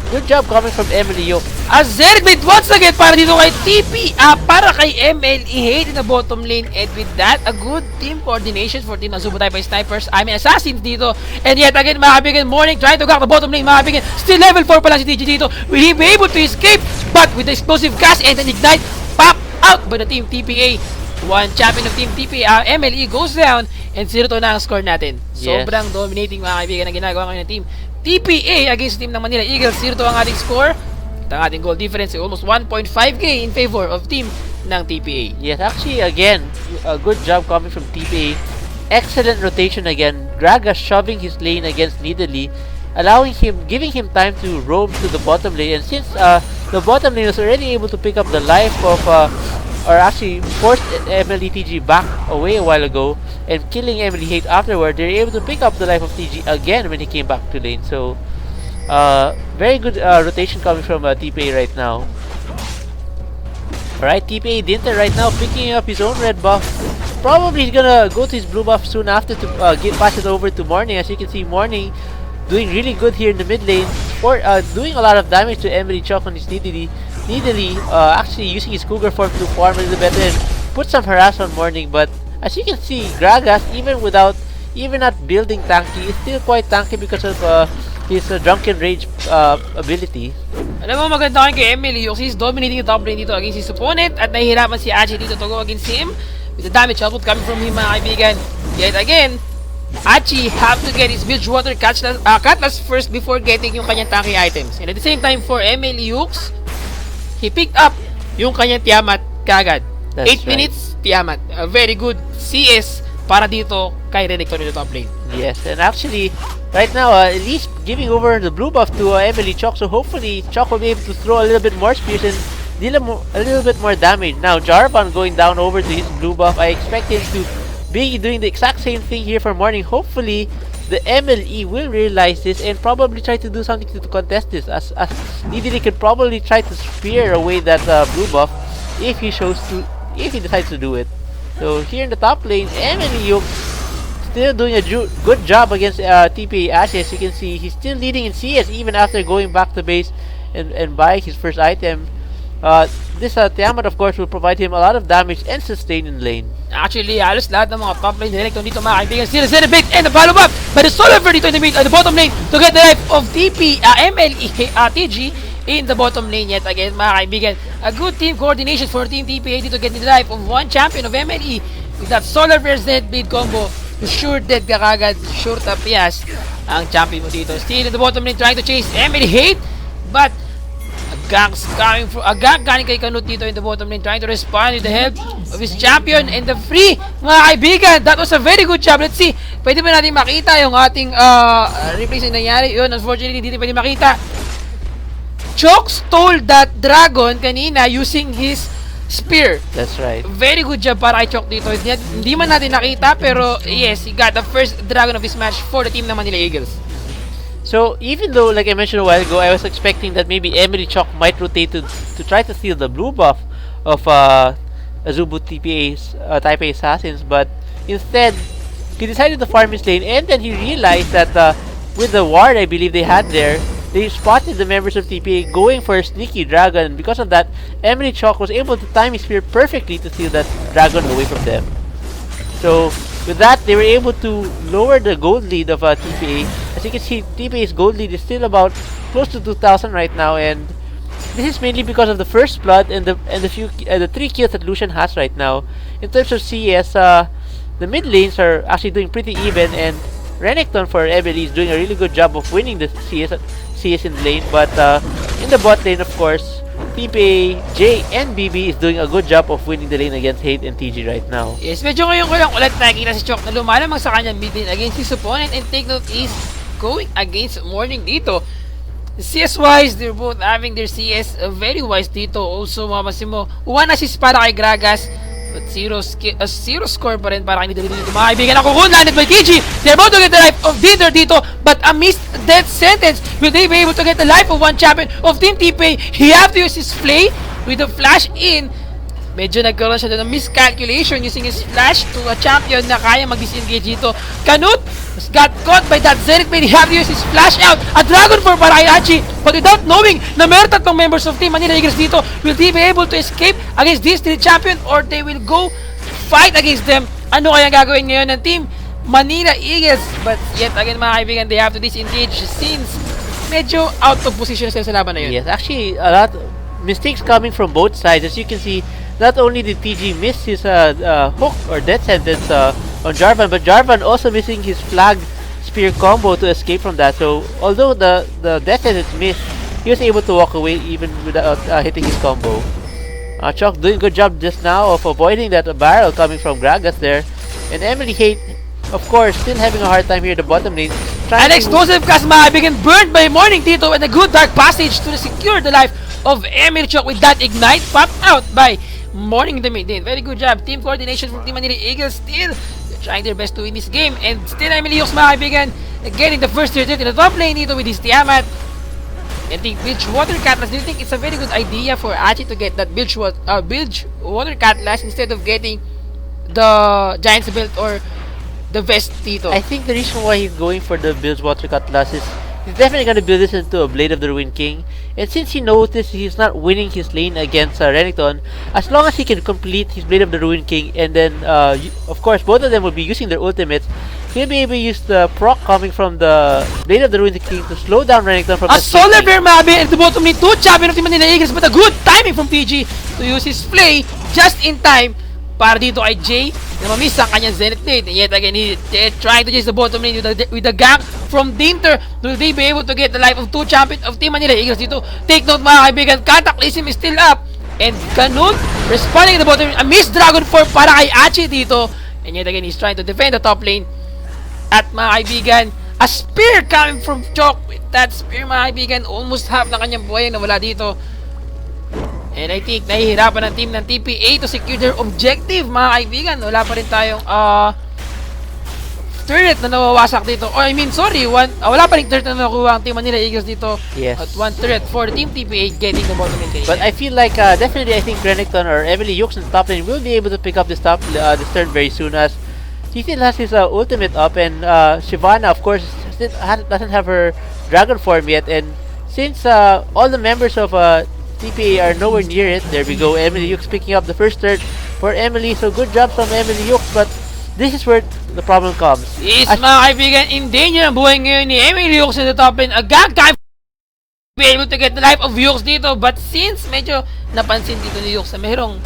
good job coming from Emily Yuke. A Zenith once again para dito kay TPA, para kay MLE Hate in the bottom lane, and with that, a good team coordination for team ng Subotay by Snipers, Assassins dito. And yet again, mga kaibigan, Morning trying to gak the bottom lane, mga kaibigan. Still level 4 pa lang si TG dito. Will he be able to escape? But with the explosive gas and an ignite, pop out by the team TPA. One champion of team TPA, MLE goes down, and 0-2 na ang score natin. Yes. Sobrang dominating, mga kaibigan, ang ginagawa ngayon ng team TPA against team ng Manila Eagles. 0-2 ang ating score. Ang ating goal difference ay almost 1.5k in favor of team ng TPA. Yes, actually, again, a good job coming from TPA. Excellent rotation again. Gragas shoving his lane against Nidalee, giving him time to roam to the bottom lane. And since the bottom lane was already able to pick up the life of, or actually forced Emily TG back away a while ago, and killing Emily Hate afterward, they're able to pick up the life of TG again when he came back to lane. So, very good rotation coming from TPA right now. Alright, TPA Dinter right now picking up his own red buff. Probably he's gonna go to his blue buff soon after to pass it over to Morning. As you can see, Morning doing really good here in the mid lane, or doing a lot of damage to Emily Chok on his Needily, actually using his Cougar form to farm a little bit and put some harass on Morning. But as you can see, Gragas, even not building tanky, is still quite tanky because of his Drunken Rage ability. Alam mo, maganda kayo kay Emily, yung he's dominating the top lane dito against his opponent at nahihirapan si Achi dito to go against him with the damage output coming from him, mga kaibigan. Yet again, Achi have to get his Bilge Water Cutlass first before getting yung kanyang tanky items. And at the same time, for Emily Hooks, he picked up yung kanyang Tiamat kagad. 8 minutes, Tiamat. A very good CS para dito kay Renekton in the top lane. Yes, and actually, right now, at least giving over the blue buff to Emily Chok, so hopefully Chok will be able to throw a little bit more spears and deal a little bit more damage. Now, Jarvan going down over to his blue buff. I expect him to be doing the exact same thing here for Morning. Hopefully, the MLE will realize this and probably try to do something to contest this, as Needily could probably try to spear away that blue buff if he decides to do it. So here in the top lane, Emily Yuk still doing a good job against TPA Ashe. As you can see, he's still leading in CS even after going back to base and buying his first item. This Tiamat, of course, will provide him a lot of damage and sustain in lane. Actually, halos lahat ng mga top lane Renekton dito, mga kaibigan, still celebrate and the follow up by the solo dito in the bottom lane to get the life of MLE TG in the bottom lane yet again, mga kaibigan. A good team coordination for Team TPA dito getting the life of one champion of MLE with that Solar versus Dead Blade combo. Sure dead ka kagad, sure tapias ang champion mo dito. Still in the bottom lane trying to chase Emily Hate, but a gang galing kay Canute dito in the bottom lane trying to respond with the help of his champion and the free, mga kaibigan. That was a very good job. Let's see, pwede ba natin makita yung ating replays na nangyari? Yun, unfortunately, hindi pwede makita. Chok stole that dragon kanina using his spear. That's right. Very good job para kay Chok dito. Hindi man natin nakita, pero yes, he got the first dragon of his match for the team ng Manila Eagles. So even though, like I mentioned a while ago, I was expecting that maybe Emily Chok might rotate to try to steal the blue buff of Azubu TPA's Type A Assassins, but instead he decided to farm his lane, and then he realized that with the ward I believe they had there, they spotted the members of TPA going for a sneaky dragon. Because of that, Emily Chok was able to time his spear perfectly to steal that dragon away from them. So with that, they were able to lower the gold lead of TPA. As you can see, TPA's gold lead is still about close to 2,000 right now, and this is mainly because of the first blood and the 3 kills that Lucian has right now. In terms of CS, the mid lanes are actually doing pretty even, and Renekton for Emily is doing a really good job of winning the CS in lane, but in the bot lane, of course, TPA, J, and BB is doing a good job of winning the lane against Hate and TG right now. Yes, medyo ngayon ko lang ulit nakikita si Chok na lumalamang sa kanyang mid lane against his opponent, and take note is going against Morning dito. CS-wise, they're both having their CS very wise dito. Also, mamasin mo, 1 assist para kay Gragas, but 0 score pa rin para kay dito. Mga kaibigan, ako kung landed by TG. They're about to get the life of Dinter dito, but a missed death sentence. Will they be able to get the life of one champion of Team TPA? He have to use his play with the flash in. Medyo nagkaroon siya doon ng miscalculation using his flash to a champion na kaya mag-disengage dito. Canute got caught by that Zenith Blade. He have to use his flash out. A Dragon for para kay Hachi. But without knowing na meron tatlong members of Team Manila Eagles dito, will they be able to escape against this Street Champion, or they will go fight against them? Ano kaya gagawin ngayon ng Team Manila Eagles? But yet again, mga kaibigan, they have to disengage since medyo out of position sila sa laban na yun. Yes, actually, a lot of mistakes coming from both sides. As you can see, not only did TG miss his hook or death sentence on Jarvan, but Jarvan also missing his flag spear combo to escape from that. So although the death sentence missed, he was able to walk away even without hitting his combo. Chok doing a good job just now of avoiding that barrel coming from Gragas there. And Emily Hate, of course, still having a hard time here at the bottom lane. Alex Joseph Kasma being burned by Morning Tito, and a good dark passage to secure the life of Emily Chok with that ignite popped out by Morning in the mid lane. Very good job. Team coordination from Team Manila Eagles. Still trying their best to win this game. And still Emily Hooks, mga kaibigan, getting the first tier in the top lane dito with his Tiamat. And the Bilgewater Cutlass, do you think it's a very good idea for Achi to get that Bilgewater Cutlass instead of getting the Giant's Belt or the vest dito? I think the reason why he's going for the Bilgewater Cutlass is he's definitely going to build this into a Blade of the Ruined King. And since he noticed he's not winning his lane against Renekton, as long as he can complete his Blade of the Ruined King, and then, of course, both of them will be using their ultimates, he'll be able to use the proc coming from the Blade of the Ruined King to slow down Renekton from A Solar Bear Mabe and the bottom lane, 2 champion of Team Manila Eagles, but a good timing from TG to use his play just in time para dito kay Jay na mamiss ang kanyang Zenith Blade. And yet again, they're trying to chase the bottom lane with the gank from Dinter. Will they be able to get the life of 2 champion of Team Manila Eagles dito? Take note mga kaibigan, Cataclysm is still up. And Ganun responding to the bottom lane. A missed Dragon Form para kay Achi dito. And yet again, he's trying to defend the top lane. At mga kaibigan, a spear coming from Chok. With that spear mga kaibigan, almost half ng kanyang buhay ang nawala dito. And I think nahihirapan ang team ng TPA to secure their objective mga kaibigan. Wala pa rin tayong turret na nawawasak dito. Or I mean, sorry, wala pa rin turret na nakuha ang Team Manila Eagles dito. Yes. At 1 turret for Team TPA getting the bottom lane. But I feel like definitely I think Renekton or MLE Yux in the top lane will be able to pick up this turn very soon, as he still has his ultimate up, and Shyvana of course still doesn't have her dragon form yet, and since all the members of TPA are nowhere near it, there we go, Emily Yux picking up the first turret for Emily, so good job from Emily Yux, but this is where the problem comes. Is mga kaibigan, in danger ang buhay ngayon ni Emily Yux in the top lane. A gag time be able to get the life of Yux dito, but since medyo napansin dito ni Yux na mayroong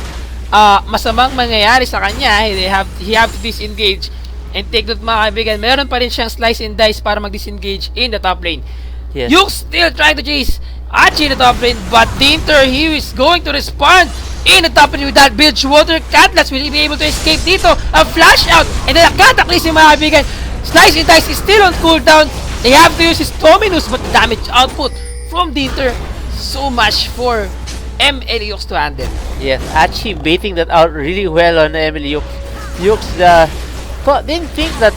masamang mangyayari sa kanya, he have to disengage. And take that mga kaibigan, meron pa rin siyang slice and dice para mag-disengage in the top lane. Yes. Yux still trying to chase Achi in the top lane, but Dinter, he is going to respond in the top lane with that Bilgewater Cutlass. Will he be able to escape dito? A flash out, and then a Cataclysm mga kaibigan. Slice and dice is still on cooldown. They have to use his Dominus, but the damage output from Dinter, so much for MLE Yux to handle. Yes, Achi baiting that out really well on Emily Yux. Yux didn't think that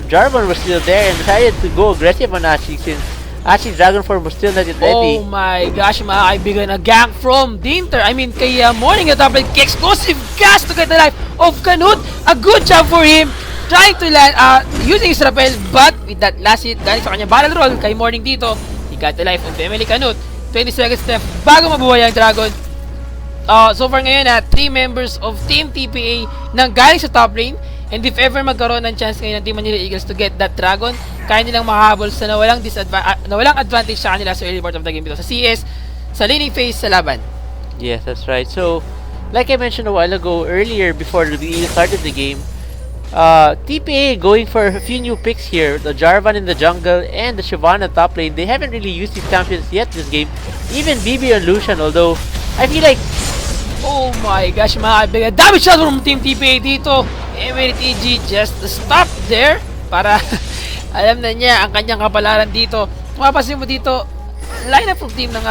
Jarvan was still there and decided to go aggressive on Achi since Achi's dragon form was still not yet ready. Oh my gosh mga kaibigan, a gank from Dinter. I mean, kay Morning at top lane, explosive gas to get the life of Canute. A good job for him. Trying to land, using his rappel, but with that last hit, galing sa kanya barrel roll kay Morning dito, he got the life of Emily Canute. 20 seconds left bago mabuhay ang dragon. So far ngayon, 3 members of Team TPA nang galing sa top lane. And if ever magkaroon ng chance ngayon ng Team Manila Eagles to get that dragon, kaya nilang makahabol sa nawalang advantage sa kanila sa early part of the game dito sa CS, sa laning phase sa laban. Yes, that's right. So, like I mentioned a while ago, earlier before we started the game, TPA going for a few new picks here. The Jarvan in the jungle and the Shyvana top lane. They haven't really used these champions yet this game. Even BB and Lucian, although I feel like... Oh my gosh mga kaibigan, damage shot from Team TPA dito. MLTG just stop there para alam na niya ang kanyang kapalaran dito. Mapapansin mo dito, lineup of team ng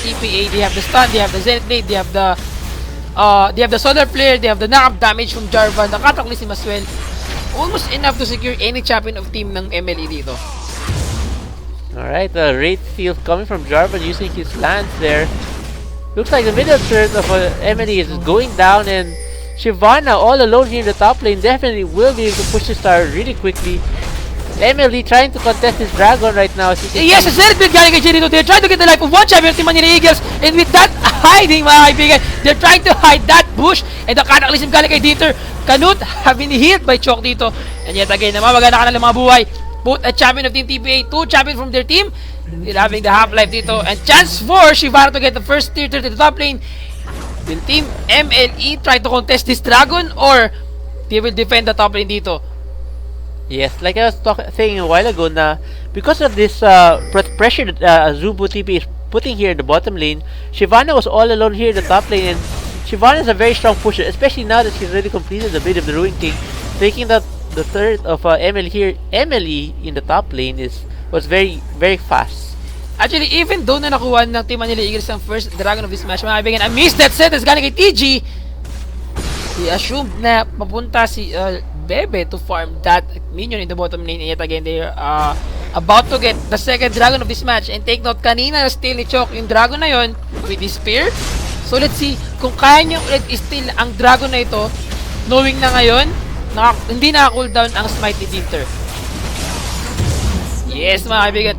TPA, they have the stun, they have the Zenith Blade, they have the Solar Flare, they have the knock-up damage from Jarvan, the Cataclysm as well. Almost enough to secure any champion of team ng MLE dito. Alright, the Wraith Field coming from Jarvan using his lance there. Looks like the middle third of MLE is going down, and Shyvana all alone here in the top lane definitely will be able to push the star really quickly. MLE trying to contest his dragon right now. Yes, a Zenith Blade galing kay Jerry. They're trying to get the life of one champion of Team Manila Eagles, and with that hiding mga kaibigan, they're trying to hide that bush, and the Cataclysm galing kay Dinter. Canute have been healed by Chok dito, and yet again namawagan na kanilang mga buhay. Both a champion of Team TPA, 2 champions from their team, still having the half-life dito, and chance for Shyvana to get the first tier to the top lane. Will Team MLE try to contest this dragon, or they will defend the top lane dito? Yes, like I was saying a while ago, na because of this pressure that Azubu TP is putting here in the bottom lane, Shyvana was all alone here in the top lane, and Shyvana is a very strong pusher, especially now that she's already completed the Blade of the Ruined King, taking that the third of MLE here, MLE in the top lane was very, very fast. Actually, even though na nakuha ng Team Manila Eagles ang first dragon of this match, mga kaibigan, I missed that set as galing kay TG. He assumed na mapunta si Bebe to farm that minion in the bottom lane, and yet again, they about to get the second dragon of this match. And take note, kanina na-steal ni Chok yung dragon na yon with his spear. So let's see kung kaya nyo ulit steal ang dragon na ito, knowing na ngayon, hindi naka-cooldown ang smite ni Dinter. Yes mga kaibigan,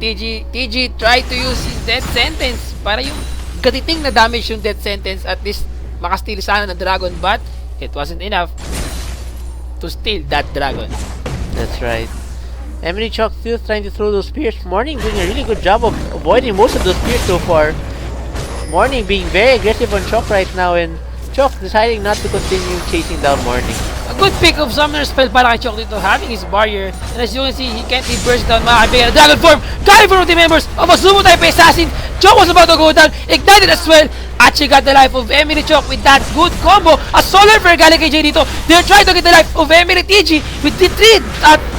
TG try to use his death sentence para yung gatiting na damage yung death sentence, at least makasteal sana ng dragon, but it wasn't enough to steal that dragon. That's right. Emily Chok still trying to throw those spears. Morning doing a really good job of avoiding most of those spears so far. Morning being very aggressive on Chok right now, and Chok deciding not to continue chasing down Morning. A good pick of Summoner spell para kay Chok dito, having his barrier. And as you can see, he can't be burst down mga kaibigan. Dragon form coming from the members of a Sumo type assassin. Chok was about to go down, ignited as well. Actually got the life of Emily Chok with that good combo. A solar flare galing kay Jay dito. They're trying to get the life of Emily TG with the 3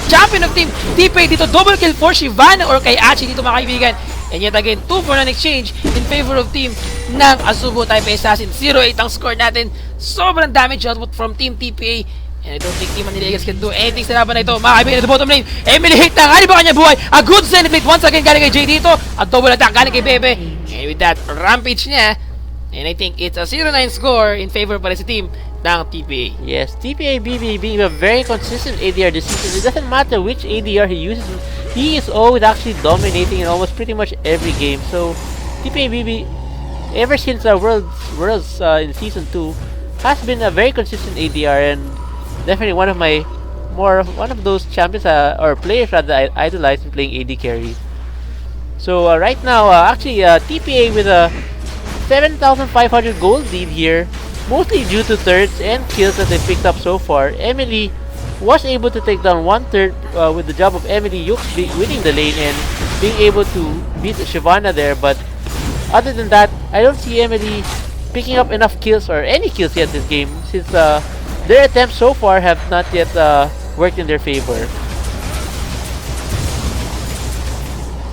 champion of team TPA dito. Double kill for Shyvana or kay Achi dito mga kaibigan. And yet again, 2 for an exchange in favor of team ng Azubo type assassin. 0-8 ang score natin. Sobrang damage output from team TPA. And I don't think Team Manilegas can do anything sa laban na ito. Mga kaibigan, at the bottom lane, Emily hit na. Ano ba kanya buhay? A good Zenith Blade once again galing kay Jay dito. A double attack galing kay Bebe. And with that rampage niya, and I think it's a 0-9 score in favor para sa team ng TPA. Yes, TPA BB being a very consistent ADR this season. It doesn't matter which ADR he uses, he is always actually dominating in almost pretty much every game. So TPA BB, ever since Worlds in Season 2, has been a very consistent ADR, and definitely one of those champions or players rather I idolize in playing AD carry. So right now, actually TPA with a 7,500 gold lead here, mostly due to thirds and kills that they picked up so far. Emily was able to take down 1/3 with the job of Emily Yuk winning the lane and being able to beat Shyvana there. But other than that, I don't see Emily picking up enough kills or any kills yet this game, since their attempts so far have not yet worked in their favor.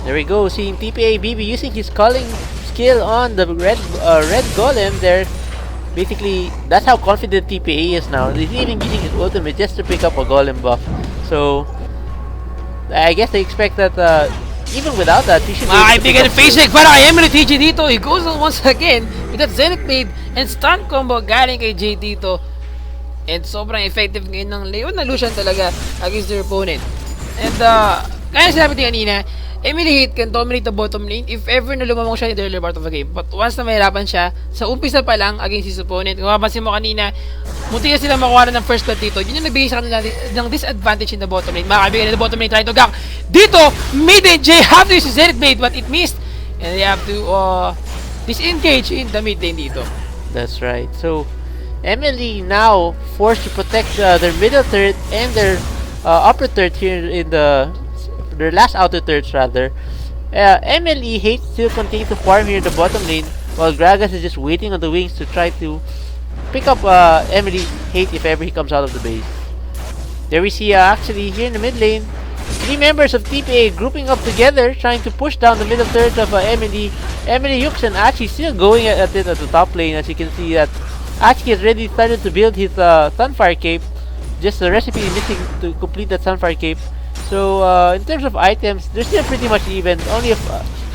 There we go, seeing TPA BB using his calling skill on the red golem there. Basically, that's how confident TPA is now. He's even using his ultimate just to pick up a golem buff. So I guess they expect that even without that, he should be able to pick up face check para kay Emily TG dito. He goes on once again with that Zenith Blade and stun combo galing kay Jay dito. And sobrang effective ngayon ng Leon na Lucian talaga against their opponent. And kaya sinabi din kanina, Emily Hit can dominate the bottom lane if ever na lumamang siya in the earlier part of the game. But once na mahirapan siya, sa umpisa pa lang against his opponent, kung mapapansin mo kanina, munti na sila makuha ng first blood dito. Yun yung nagbigay sa kanila ng disadvantage in the bottom lane. Mga kaibigan in the bottom lane trying to gank. Dito, mid and J have to use his Zenith Blade but it missed. And they have to disengage in the mid lane dito. That's right. So Emily now forced to protect their middle third and their upper third here in their last outer thirds rather. MLE Hate still continue to farm here in the bottom lane, while Gragas is just waiting on the wings to try to pick up Emily Hate if ever he comes out of the base. There we see actually here in the mid lane, 3 members of TPA grouping up together, trying to push down the middle thirds of Emily. Emily Yux and Achi still going at it at the top lane. As you can see that Achi has already started to build his Sunfire Cape. Just the recipe missing to complete that Sunfire Cape. So in terms of items, they're still pretty much even. Only if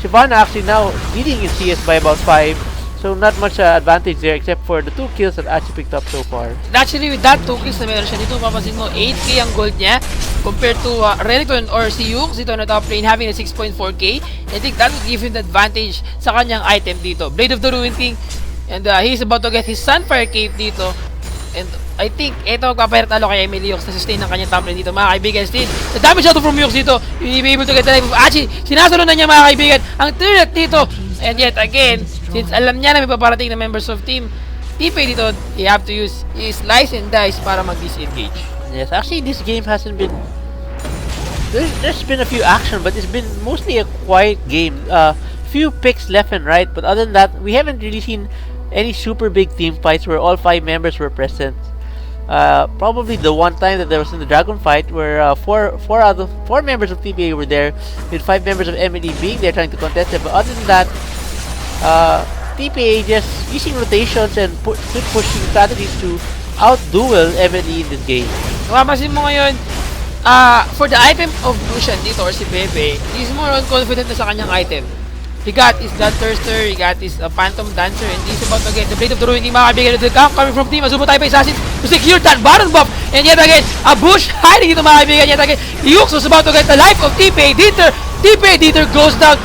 Shyvana actually now leading in CS by about 5. So not much advantage there except for the 2 kills that Achi picked up so far. Actually, with that 2 kills na meron siya dito, mapapansin mo 8k ang gold niya compared to Renekton or si Yux dito na top lane having a 6.4k. I think that would give him the advantage sa kanyang item dito. Blade of the Ruined King, and he's about to get his Sunfire Cape dito. And I think ito magpapahirat talo kay Emily Yux na sustain ng kanyang top lane dito mga kaibigan. Still, the damage out from Yux dito, you'll be able to get the life of Achi. Sinasalo na niya mga kaibigan ang turret dito. And yet again, since alam niya na may paparating na members of team TPA dito, he have to use his slice and dice para mag-disengage. Yes, actually this game hasn't been... There's been a few action, but it's been mostly a quiet game. Few picks left and right, but other than that, we haven't really seen any super big team fights where all 5 members were present. Probably the one time that there was in the Dragon fight where 4 members of TPA were there, with 5 members of MLE being there trying to contest it. But other than that, TPA just using rotations and pushing strategies to out-duel MLE in this game. Mapapansin mo ngayon, For the item of Lucian dito or si Bebe, he's more on confident na sa kanyang item. He got his Bloodthirster, he got his Phantom Dancer, and he's about to get the Blade of the Ruin. Hindi makakabigay na camp coming from team. Azubo tayo pa Assassin to secure that Baron buff. And yet again, a bush hiding dito mga kaibigan. Yet again, Yux was about to get the life of TPA. TPA Dieter goes down.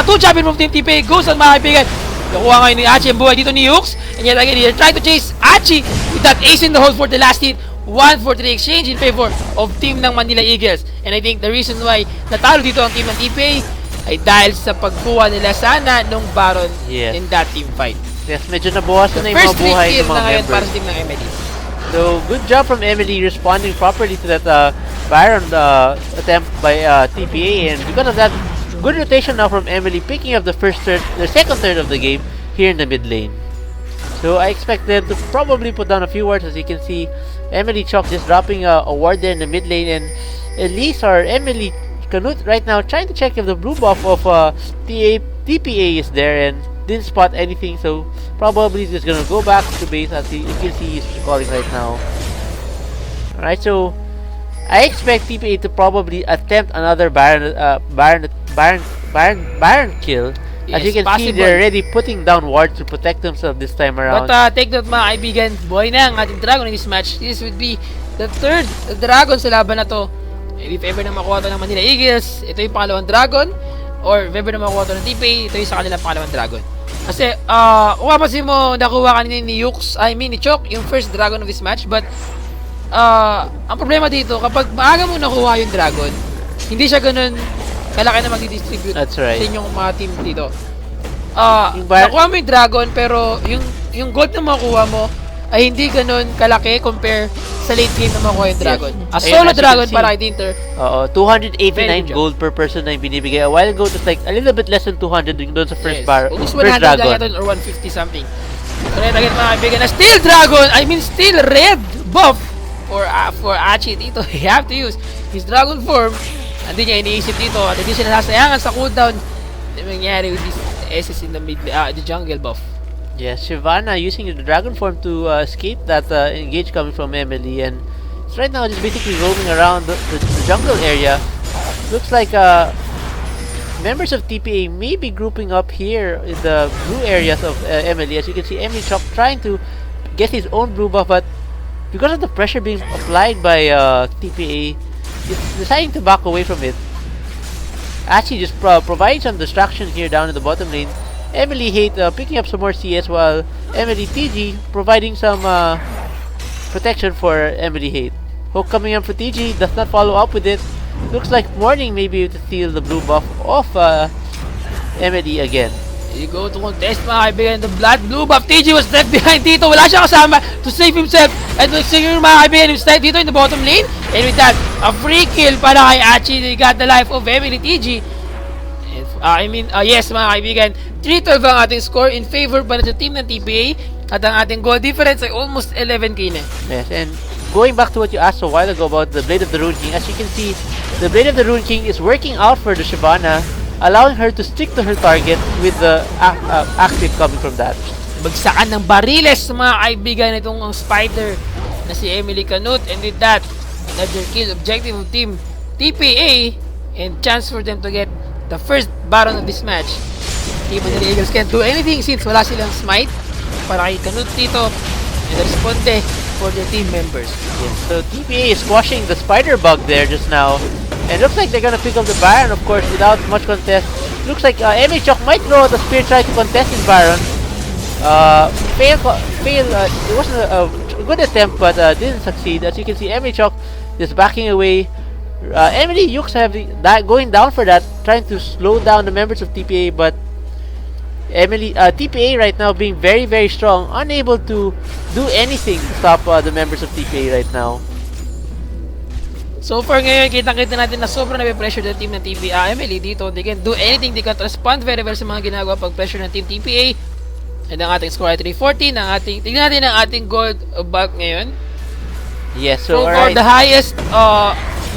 Two champion from team TPA goes down mga kaibigan. Nakuha ngayon ni Achi ang buhay dito ni Yux. And yet again, they're trying to chase Achi with that ace in the hole for the last hit. 1-4-3 exchange in favor of team ng Manila Eagles. And I think the reason why natalo dito ang team ng TPA ay dahil sa pagkuha nila sana nung Baron in that team fight. Yes, medyo nabawasan na yung mga buhay ng mga members. Para sa team ng MLE. So, good job from MLE responding properly to that Baron attempt by TPA, and because of that, good rotation now from MLE, picking up the second third of the game here in the mid lane. So, I expect them to probably put down a few wards. As you can see, MLE Chalk just dropping a ward there in the mid lane, and Elise or MLE Canute right now trying to check if the blue buff of TPA is there, and didn't spot anything, so probably just gonna go back to base as you can see he's calling right now. Alright, so I expect TPA to probably attempt another Baron kill. As you can see, they're already putting down wards to protect themselves this time around. But take note mga kaibigan, buhay na ang ating dragon in this match. This would be the third dragon sa laban na to. If ever na makuha to ng Manila Eagles, ito yung pangalawang dragon. Or if ever na makuha to ng TPA, ito yung sa kanilang pangalawang dragon. Kasi, kung mapasin mo, nakuha kanina ni Yux, ni Chok, yung first dragon of this match. But, ang problema dito, kapag maaga mo nakuha yung dragon, hindi siya ganun kalaki na mag-distribute sa inyong mga team dito. Nakuha mo yung dragon, pero yung gold na makuha mo, ay hindi ganun kalaki compare sa late game na makuha yung dragon. A solo dragon para kay Dinter. 289 gold per person na yung binibigay. A while ago, it was like a little bit less than 200 doon sa first Almost 100 dragon. Or 150 something. So, again mga kaibigan, na still dragon, still red buff for Achi dito. You have to use his dragon form. Hindi niya iniisip dito at hindi siya nasasayangan sa cooldown na nangyari with this SS in the jungle buff. Yes, Shyvana using the dragon form to escape that engage coming from MLE, and it's right now just basically roaming around the jungle area. Looks like members of TPA may be grouping up here in the blue areas of MLE. As you can see, MLE Chop trying to get his own blue buff, but because of the pressure being applied by TPA, he's deciding to back away from it. Actually, just providing some distraction here down in the bottom lane. MLE Hate picking up some more CS, while MLE TG providing some protection for MLE Hate. Hook coming up for TG, does not follow up with it. Looks like Morning may be able to steal the blue buff off MLE again. You go to contest mga kaibigan, the blue buff. TG was left behind dito, wala siya kasama to save himself. And to secure mga kaibigan, he's left dito in the bottom lane. And with that, a free kill para kay Achi. They got the life of MLE TG. Yes mga kaibigan, 3-12 ang ating score in favor para sa team ng TPA at ang ating goal difference ay almost 11k na. Yes, and going back to what you asked a while ago about the Blade of the Rune King, as you can see, the Blade of the Rune King is working out for the Shyvana, allowing her to stick to her target with the active coming from that. Bagsakan ng bariles mga kaibigan itong ang spider na si Emily Canute, and with that, another kill objective of team TPA and chance for them to get the first Baron of this match. Team Manila Eagles can't do anything since wala silang smite para kay Canute dito and responde for their team members. Yes, so TPA is squashing the spider bug there just now, and looks like they're gonna pick up the Baron, of course, without much contest. Looks like MH Chok might throw the spear, try to contest in Baron. Fail. It wasn't a good attempt, but didn't succeed. As you can see, MH Chok is backing away. Emily Yux have going down for that, trying to slow down the members of TPA, but TPA right now being very, very strong, unable to do anything to stop the members of TPA right now. So far ngayon, kitang-kita natin na sobrang nape-pressure ng team ng TPA. MLE dito, they can do anything, they can respond very well sa mga ginagawa pag-pressure ng team TPA. And ang ating score ay 340, tignan natin ang ating gold bag ngayon. Yes, so for the highest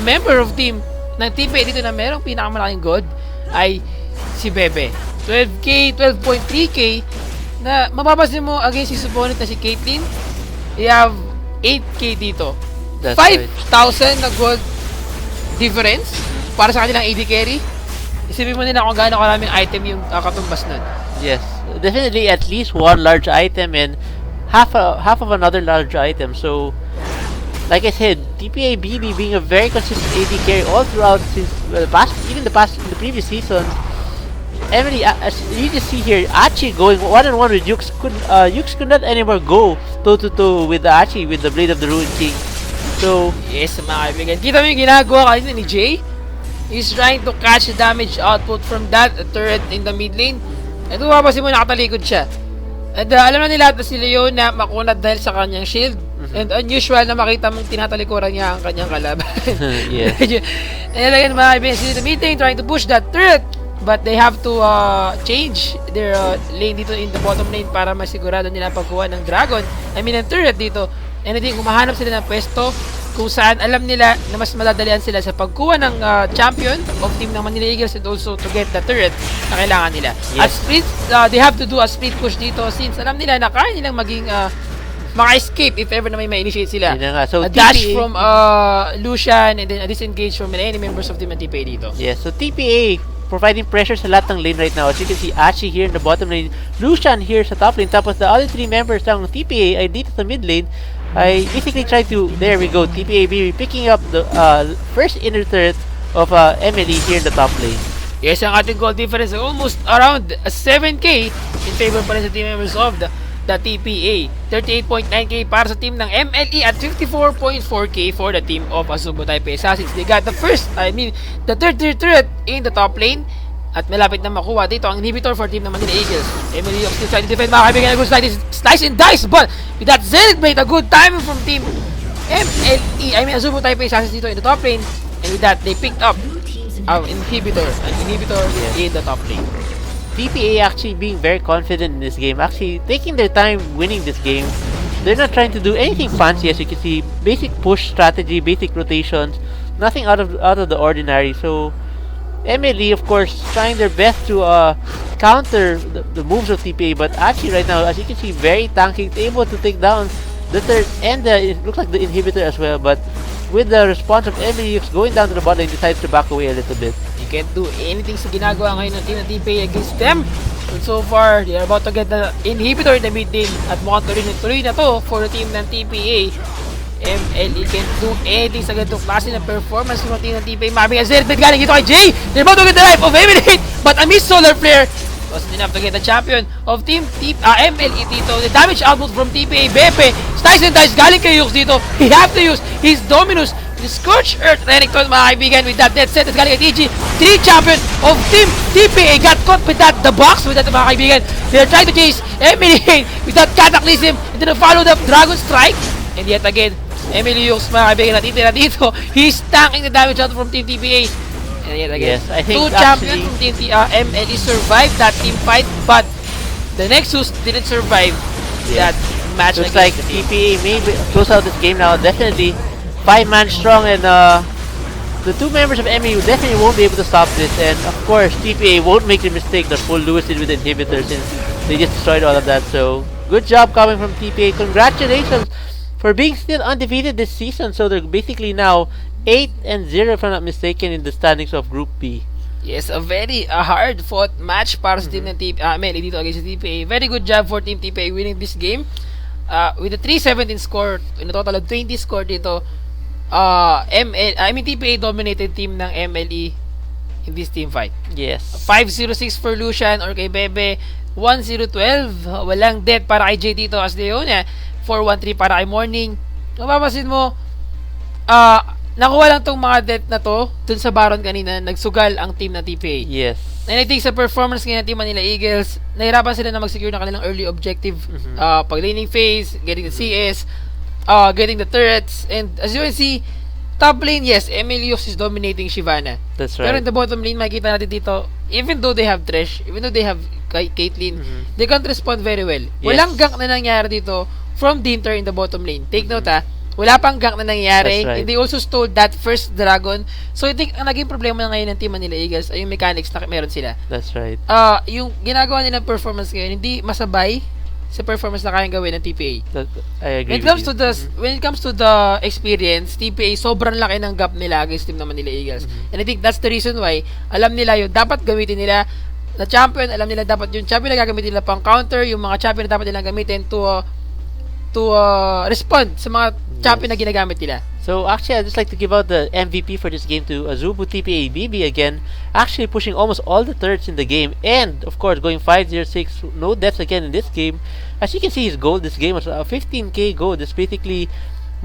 member of team ng TPA dito na merong pinakamalaking gold ay si Bebe. 12k, 12.3k na mapapasin mo against his opponent na si Caitlyn. You have 8k dito. 5,000 na gold difference para sa kanilang AD carry. Isipin mo nila kung gaano karaming item yung katumbas nun. Yes, definitely at least one large item and half of another large item. So, like I said, TPA BB being a very consistent AD carry all throughout since the previous season. Emily, as you just see here, Achi going one-on-one with Yux could not anymore go toe-to-toe with Achi with the Blade of the Ruined King. So, yes, mga kaibigan. Kita mo yung ginagawa kanina ni Jay? He's trying to catch the damage output from that turret in the mid lane. Ito mapapasin mo, nakatalikod siya. And alam na nila na si Leon na makunat dahil sa kanyang shield. And unusual na makita mong tinatalikuran niya ang kanyang kalaban. yeah. And again, mga kaibigan, sila the mid lane trying to push that turret. But they have to change their lane dito in the bottom lane para masigurado nila pagkuha ng dragon. I mean, ng turret dito. And then, kumahanap sila ng pwesto kung saan alam nila na mas madadalian sila sa pagkuha ng champion of team ng Manila Eagles and also to get the turret na kailangan nila. Yes. At split, they have to do a split push dito since alam nila na kaya nilang maging maka-escape if ever na may ma-initiate sila. So, a dash from Lucian and then a disengage from any members of Team TPA dito. Yes, so TPA providing pressure sa lahat ng lane right now. As you can see, Achi here in the bottom lane, Lucian here sa top lane, tapos the other three members ng TPA ay dito sa mid lane. I basically try to, there we go, TPA picking up the first inner turret of MLE here in the top lane. Yes, ang ating goal difference ay almost around 7k in favor pa rin sa team members of the TPA. 38.9k para sa team ng MLE at 54.4k for the team of Azubo Taipei Assassins. They got the the third turret in the top lane at malapit na makuha dito ang inhibitor for team ng Manila Eagles. MLE still trying to defend, mga kaibigan, a good slice and dice, but with that Zenith Blade, a good timing from team MLE, Azubo Taipei Assassins dito in the top lane, and with that, they picked up an inhibitor in the top lane. TPA actually being very confident in this game, actually taking their time winning this game. They're not trying to do anything fancy, as you can see. Basic push strategy, basic rotations, nothing out of the ordinary. So MLE, of course, trying their best to counter the moves of TPA, but actually right now, as you can see, very tanky, able to take down the third and it looks like the inhibitor as well. But with the response of MLE going down to the bot lane, decides to back away a little bit. Can't do anything sa ginagawa ngayon ng team ng TPA against them. But so far, they are about to get the inhibitor in the mid lane at mukhang tuloy na to for the team ng TPA. MLE can't do anything sa ganitong klase ng performance ng team ng TPA. Mabing Azerted galing ito kay Jay. They're about to get the life of Emily, but a missed solar flare wasn't enough to get the champion of team MLE dito. The damage output from TPA, Bepe, slice and dice galing kay Yux dito. He have to use his Dominus. The Scorch Earth Renekton, mga kaibigan, with that death sentence galing at TG. 3 champion of Team TPA got caught with that, the box with that, mga kaibigan. They're trying to chase Emily with that Cataclysm and then followed up Dragon Strike. And yet again, Emily Yux, mga kaibigan, natitira dito. He's tanking the damage out from Team TPA. And yet again, yes, I think 2 champions from Team MLE survived that team fight, but the Nexus didn't survive that match. Looks like TPA may close out this game now, definitely. 5-man strong, and the two members of MLE definitely won't be able to stop this, and of course TPA won't make the mistake that full Lewis did with the inhibitor since they just destroyed all of that. So good job coming from TPA. Congratulations for being still undefeated this season. So they're basically now 8-0 if I'm not mistaken in the standings of Group B. Yes, a very hard fought match para sa team ng MLE dito against TPA. Very good job for Team TPA winning this game with a 317 score in a total of 20 score dito. TPA dominated team ng MLE in this team fight. Yes. 506 for Lucian or kay Bebe, 1012. Walang death para kay Jay dito as Leona. 413 para kay Morning. Mapapasin mo, nakuha lang tong mga death na to dun sa Baron kanina, nagsugal ang team ng TPA. Yes. And I think sa performance ngayon ng team Manila Eagles, nahirapan sila na mag-secure ng kanilang early objective. Pag-laning phase, getting the CS, getting the turrets, and as you can see, top lane, yes, Emilios is dominating Shyvana. That's right. Pero in the bottom lane, makikita natin dito, even though they have Thresh, even though they have Caitlyn, they can't respond very well. Walang gank na nangyari dito from Dinter in the bottom lane. Take note wala pang gank na nangyari. Right. And they also stole that first dragon. So I think ang naging problema ngayon ng team Manila Eagles ay yung mechanics na meron sila. That's right. Yung ginagawa nilang performance ngayon, hindi masabay sa performance na kayang gawin ng TPA. I agree. When it comes to the experience, TPA sobrang laki ng gap nila against team naman nila Eagles. And I think that's the reason why alam nila yung dapat gamitin nila na champion, alam nila dapat yung champion na gagamitin nila pang counter, yung mga champion na dapat nilang gamitin to respond sa mga champion na ginagamit nila. So actually, I'd just like to give out the MVP for this game to Azubu TPA BB again, actually pushing almost all the turrets in the game, and of course going 5-0-6, no deaths again in this game. As you can see, his gold this game was a 15k gold. It's basically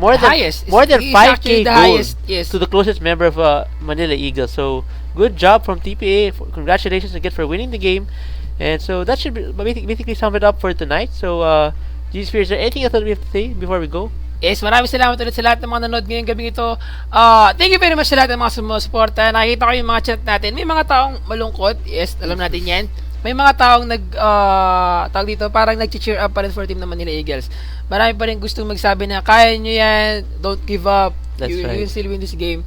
more than 5k gold to the closest member of Manila Eagles. So good job from TPA. Congratulations again for winning the game. And so that should basically sum it up for tonight. So G-Sphere, is there anything else that we have to say before we go? Yes, maraming salamat ulit sa lahat ng mga nanood ngayong gabing ito. Thank you very much sa lahat ng mga sumusuporta. Nakikita ko yung mga chat natin. May mga taong malungkot. Yes, alam natin yan. May mga taong tawag dito, parang nag-cheer up pa rin for team naman nila Eagles. Marami pa rin gustong magsabi na, kaya nyo yan, don't give up. You will still win this game.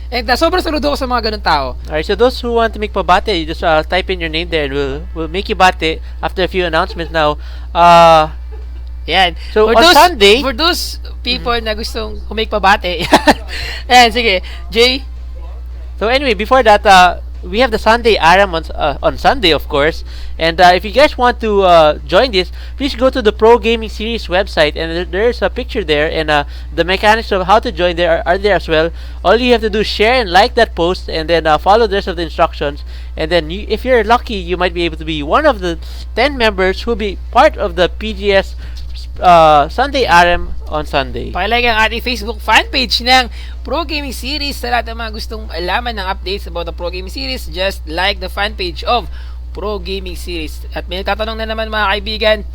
And sobrang saludo ko sa mga ganun tao. Alright, so those who want to make pabate, you just type in your name there and we'll make you bate after a few announcements now. Yan. So on Sunday, for those people na gustong make pabate, yan, sige, Jay. So anyway, before that, we have the Sunday Aram on Sunday, of course. And if you guys want to join this, please go to the Pro Gaming Series website, and there's a picture there, and the mechanics of how to join there are there as well. All you have to do is share and like that post, and then follow the rest of the instructions. And then if you're lucky, you might be able to be one of the 10 members who will be part of the PGS Sunday RM on Sunday. Pakilike ang ating Facebook fan page ng Pro Gaming Series. Sa lahat ng mga gustong alaman ng updates about the Pro Gaming Series, just like the fan page of Pro Gaming Series. At may nagtatanong na naman mga kaibigan,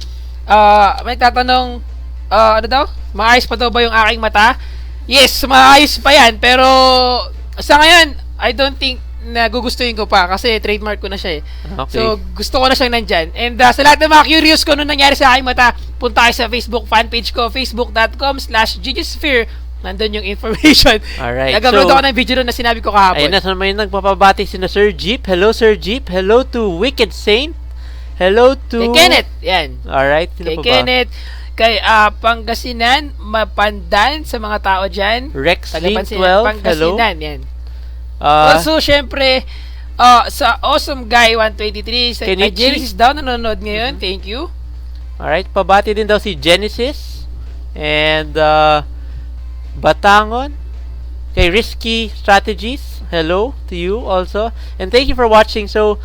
may nagtatanong, ano daw? Maayos pa daw ba yung aking mata? Yes, maayos pa yan. Pero sa ngayon, I don't think na gugustuhin ko pa kasi trademark ko na siya eh. Okay. So, gusto ko na siyang nandyan. And sa lahat ng mga curious ko ano nangyari sa aking mata, punta kayo sa Facebook fanpage ko, facebook.com/GGsphere. Nandun yung information. Alright. Nag-upload ako ng video doon na sinabi ko kahapon. Ayun na, may nagpapabati si na Sir Jeep. Hello, Sir Jeep. Hello to Wicked Saint. Hello to... Kay Kenneth. Yan. Alright. Kay Kenneth. Kay Pangasinan, Mapandan sa mga tao dyan. Rex Link 12. Pangasinan. Hello. Yan. Also, syempre, sa Awesome Guy 123, sa Genesis daw nanonood ngayon. Thank you. Alright, pabati din daw si Genesis. And Batangon. Kay Risky Strategies. Hello to you also. And thank you for watching. So,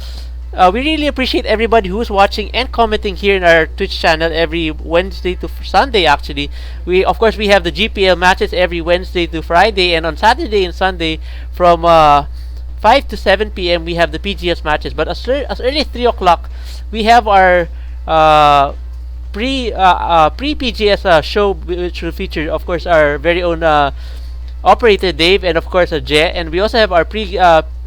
we really appreciate everybody who's watching and commenting here in our Twitch channel every Wednesday to Sunday actually. Of course we have the GPL matches every Wednesday to Friday, and on Saturday and Sunday from 5 to 7 p.m. we have the PGS matches. But as early as 3 o'clock we have our pre-PGS show, which will feature of course our very own operator Dave and of course Je, and we also have our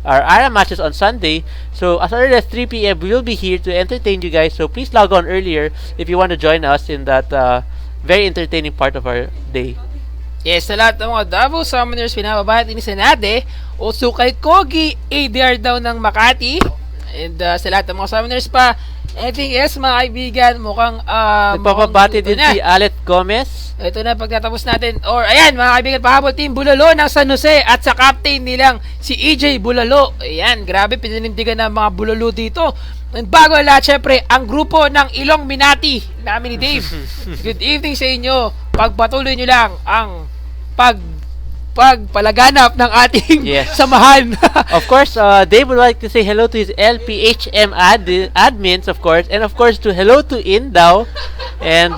ARA matches on Sunday. So as early as 3 p.m. we will be here to entertain you guys. So please log on earlier if you want to join us in that very entertaining part of our day. Yes, sa lahat ng mga Davao Summoners, pinababati ni Senade. Also kay Kogi, ADR daw ng Makati. And sa lahat ng mga Summoners pa, anything else mga kaibigan, mukhang nagpapabati din si Alet Gomez. Ito na pagtatapos natin. Or ayan mga kaibigan, pahabol team Bulalo ng San Jose at sa captain nilang si EJ Bulalo. Ayan, grabe pinanindigan ng mga Bulalo dito. And bago lahat, syempre, ang grupo ng Ilong Minati namin ni Dave. Good evening sa inyo. Pagpatuloy nyo lang ang pagpalaganap ng ating samahan. Of course, Dave would like to say hello to his LPHM admins, of course, and of course to hello to Indaw, and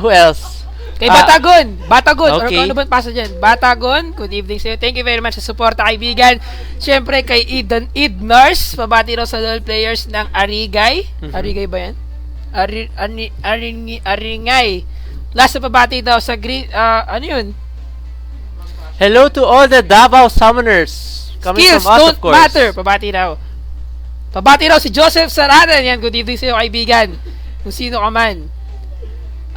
who else? Kay Batagon, okay. Or kung ano ba pasa dyan? Batagon, good evening sa'yo. Thank you very much sa suporta, kaibigan. Siyempre, kay Idnars, pabati raw sa LOL players ng Arigay. Arigay ba yan? Aringay. Last na pabati daw sa Green, ano yun? Hello to all the Davao Summoners. Coming Skills from us, don't of course. matter. Pabati raw si Joseph Saradan. Yan, good evening sa'yo, kaibigan. Kung sino ka man.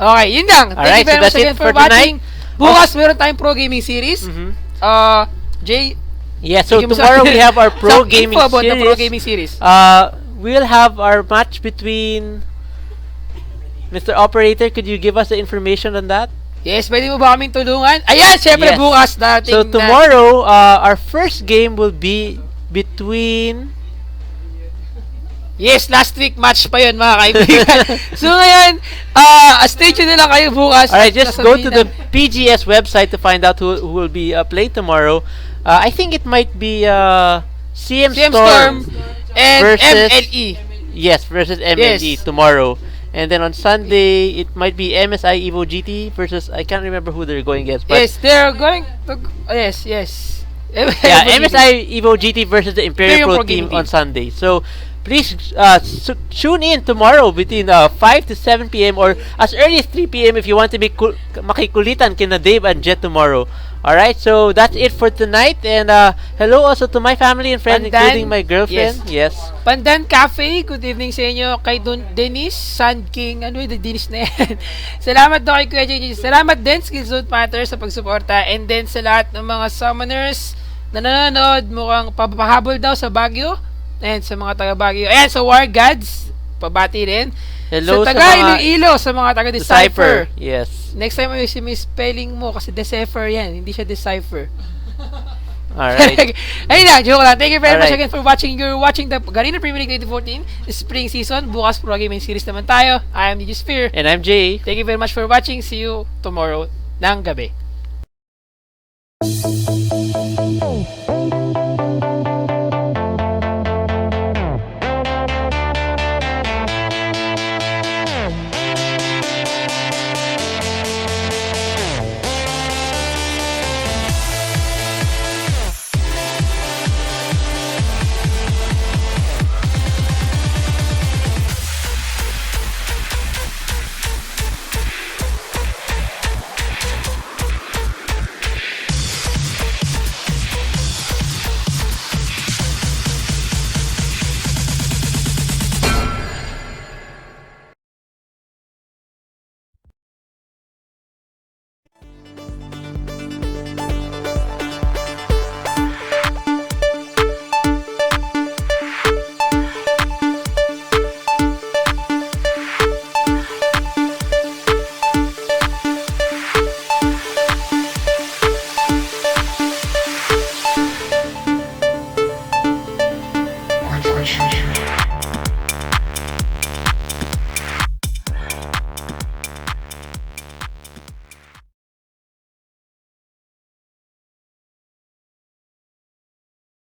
Okay, yun lang. Thank you very much again for watching. Bukas, meron tayong Pro Gaming Series. Jay? Yeah, so tomorrow we have our Pro Gaming Series. The Pro Gaming Series. We'll have our match between Mr. Operator, could you give us the information on that? Yes, pwede mo ba kaming tulungan? Ayan, syempre Yes. bukas dating So tomorrow, our first game will be between... Yes, last week match pa yun mga kaibigan. So ngayon, stay tuned na lang kayo bukas. Alright, just go to the Sasabihin PGS website to find out who will be played tomorrow. I think it might be CM CM Storm Storm and versus- MLE. Yes, versus MLE Yes. tomorrow. And then on Sunday, it might be MSI Evo GT versus, I can't remember who they're going against. But Yes, they're going to... yes. yeah, MSI Evo GT versus the Imperial Pro team Gaming on Sunday. So please tune in tomorrow between 5 to 7 p.m. or as early as 3 p.m. if you want to be makikulitan kina Dave and Jet tomorrow. Alright, so that's it for tonight. And hello also to my family and friends, Pandan, including my girlfriend. Yes. Pandan Cafe, good evening sa inyo. Kay Dennis, Sand King, ano yung Dennis na yan? Salamat daw kay Kuya JJ. Salamat din, Skillzone Matter, sa pagsuporta. And then sa lahat ng mga summoners na nanonood, mukhang papahabol daw sa Baguio. And sa mga taga Baguio. Ayan, sa War Gods, pabati rin. Hello sa sa taga mga Iloilo, sa mga taga Decipher. Yes. Next time ayusin mo yung spelling mo kasi Decipher yan, hindi siya Decipher. Alright. Ayun na, joke lang. Thank you very much Alright. again for watching. You're watching the Garena Premier League 2014 Spring Season. Bukas Pro Gaming Series naman tayo. I am DJ Sphere. And I'm Jay. Thank you very much for watching. See you tomorrow ng gabi.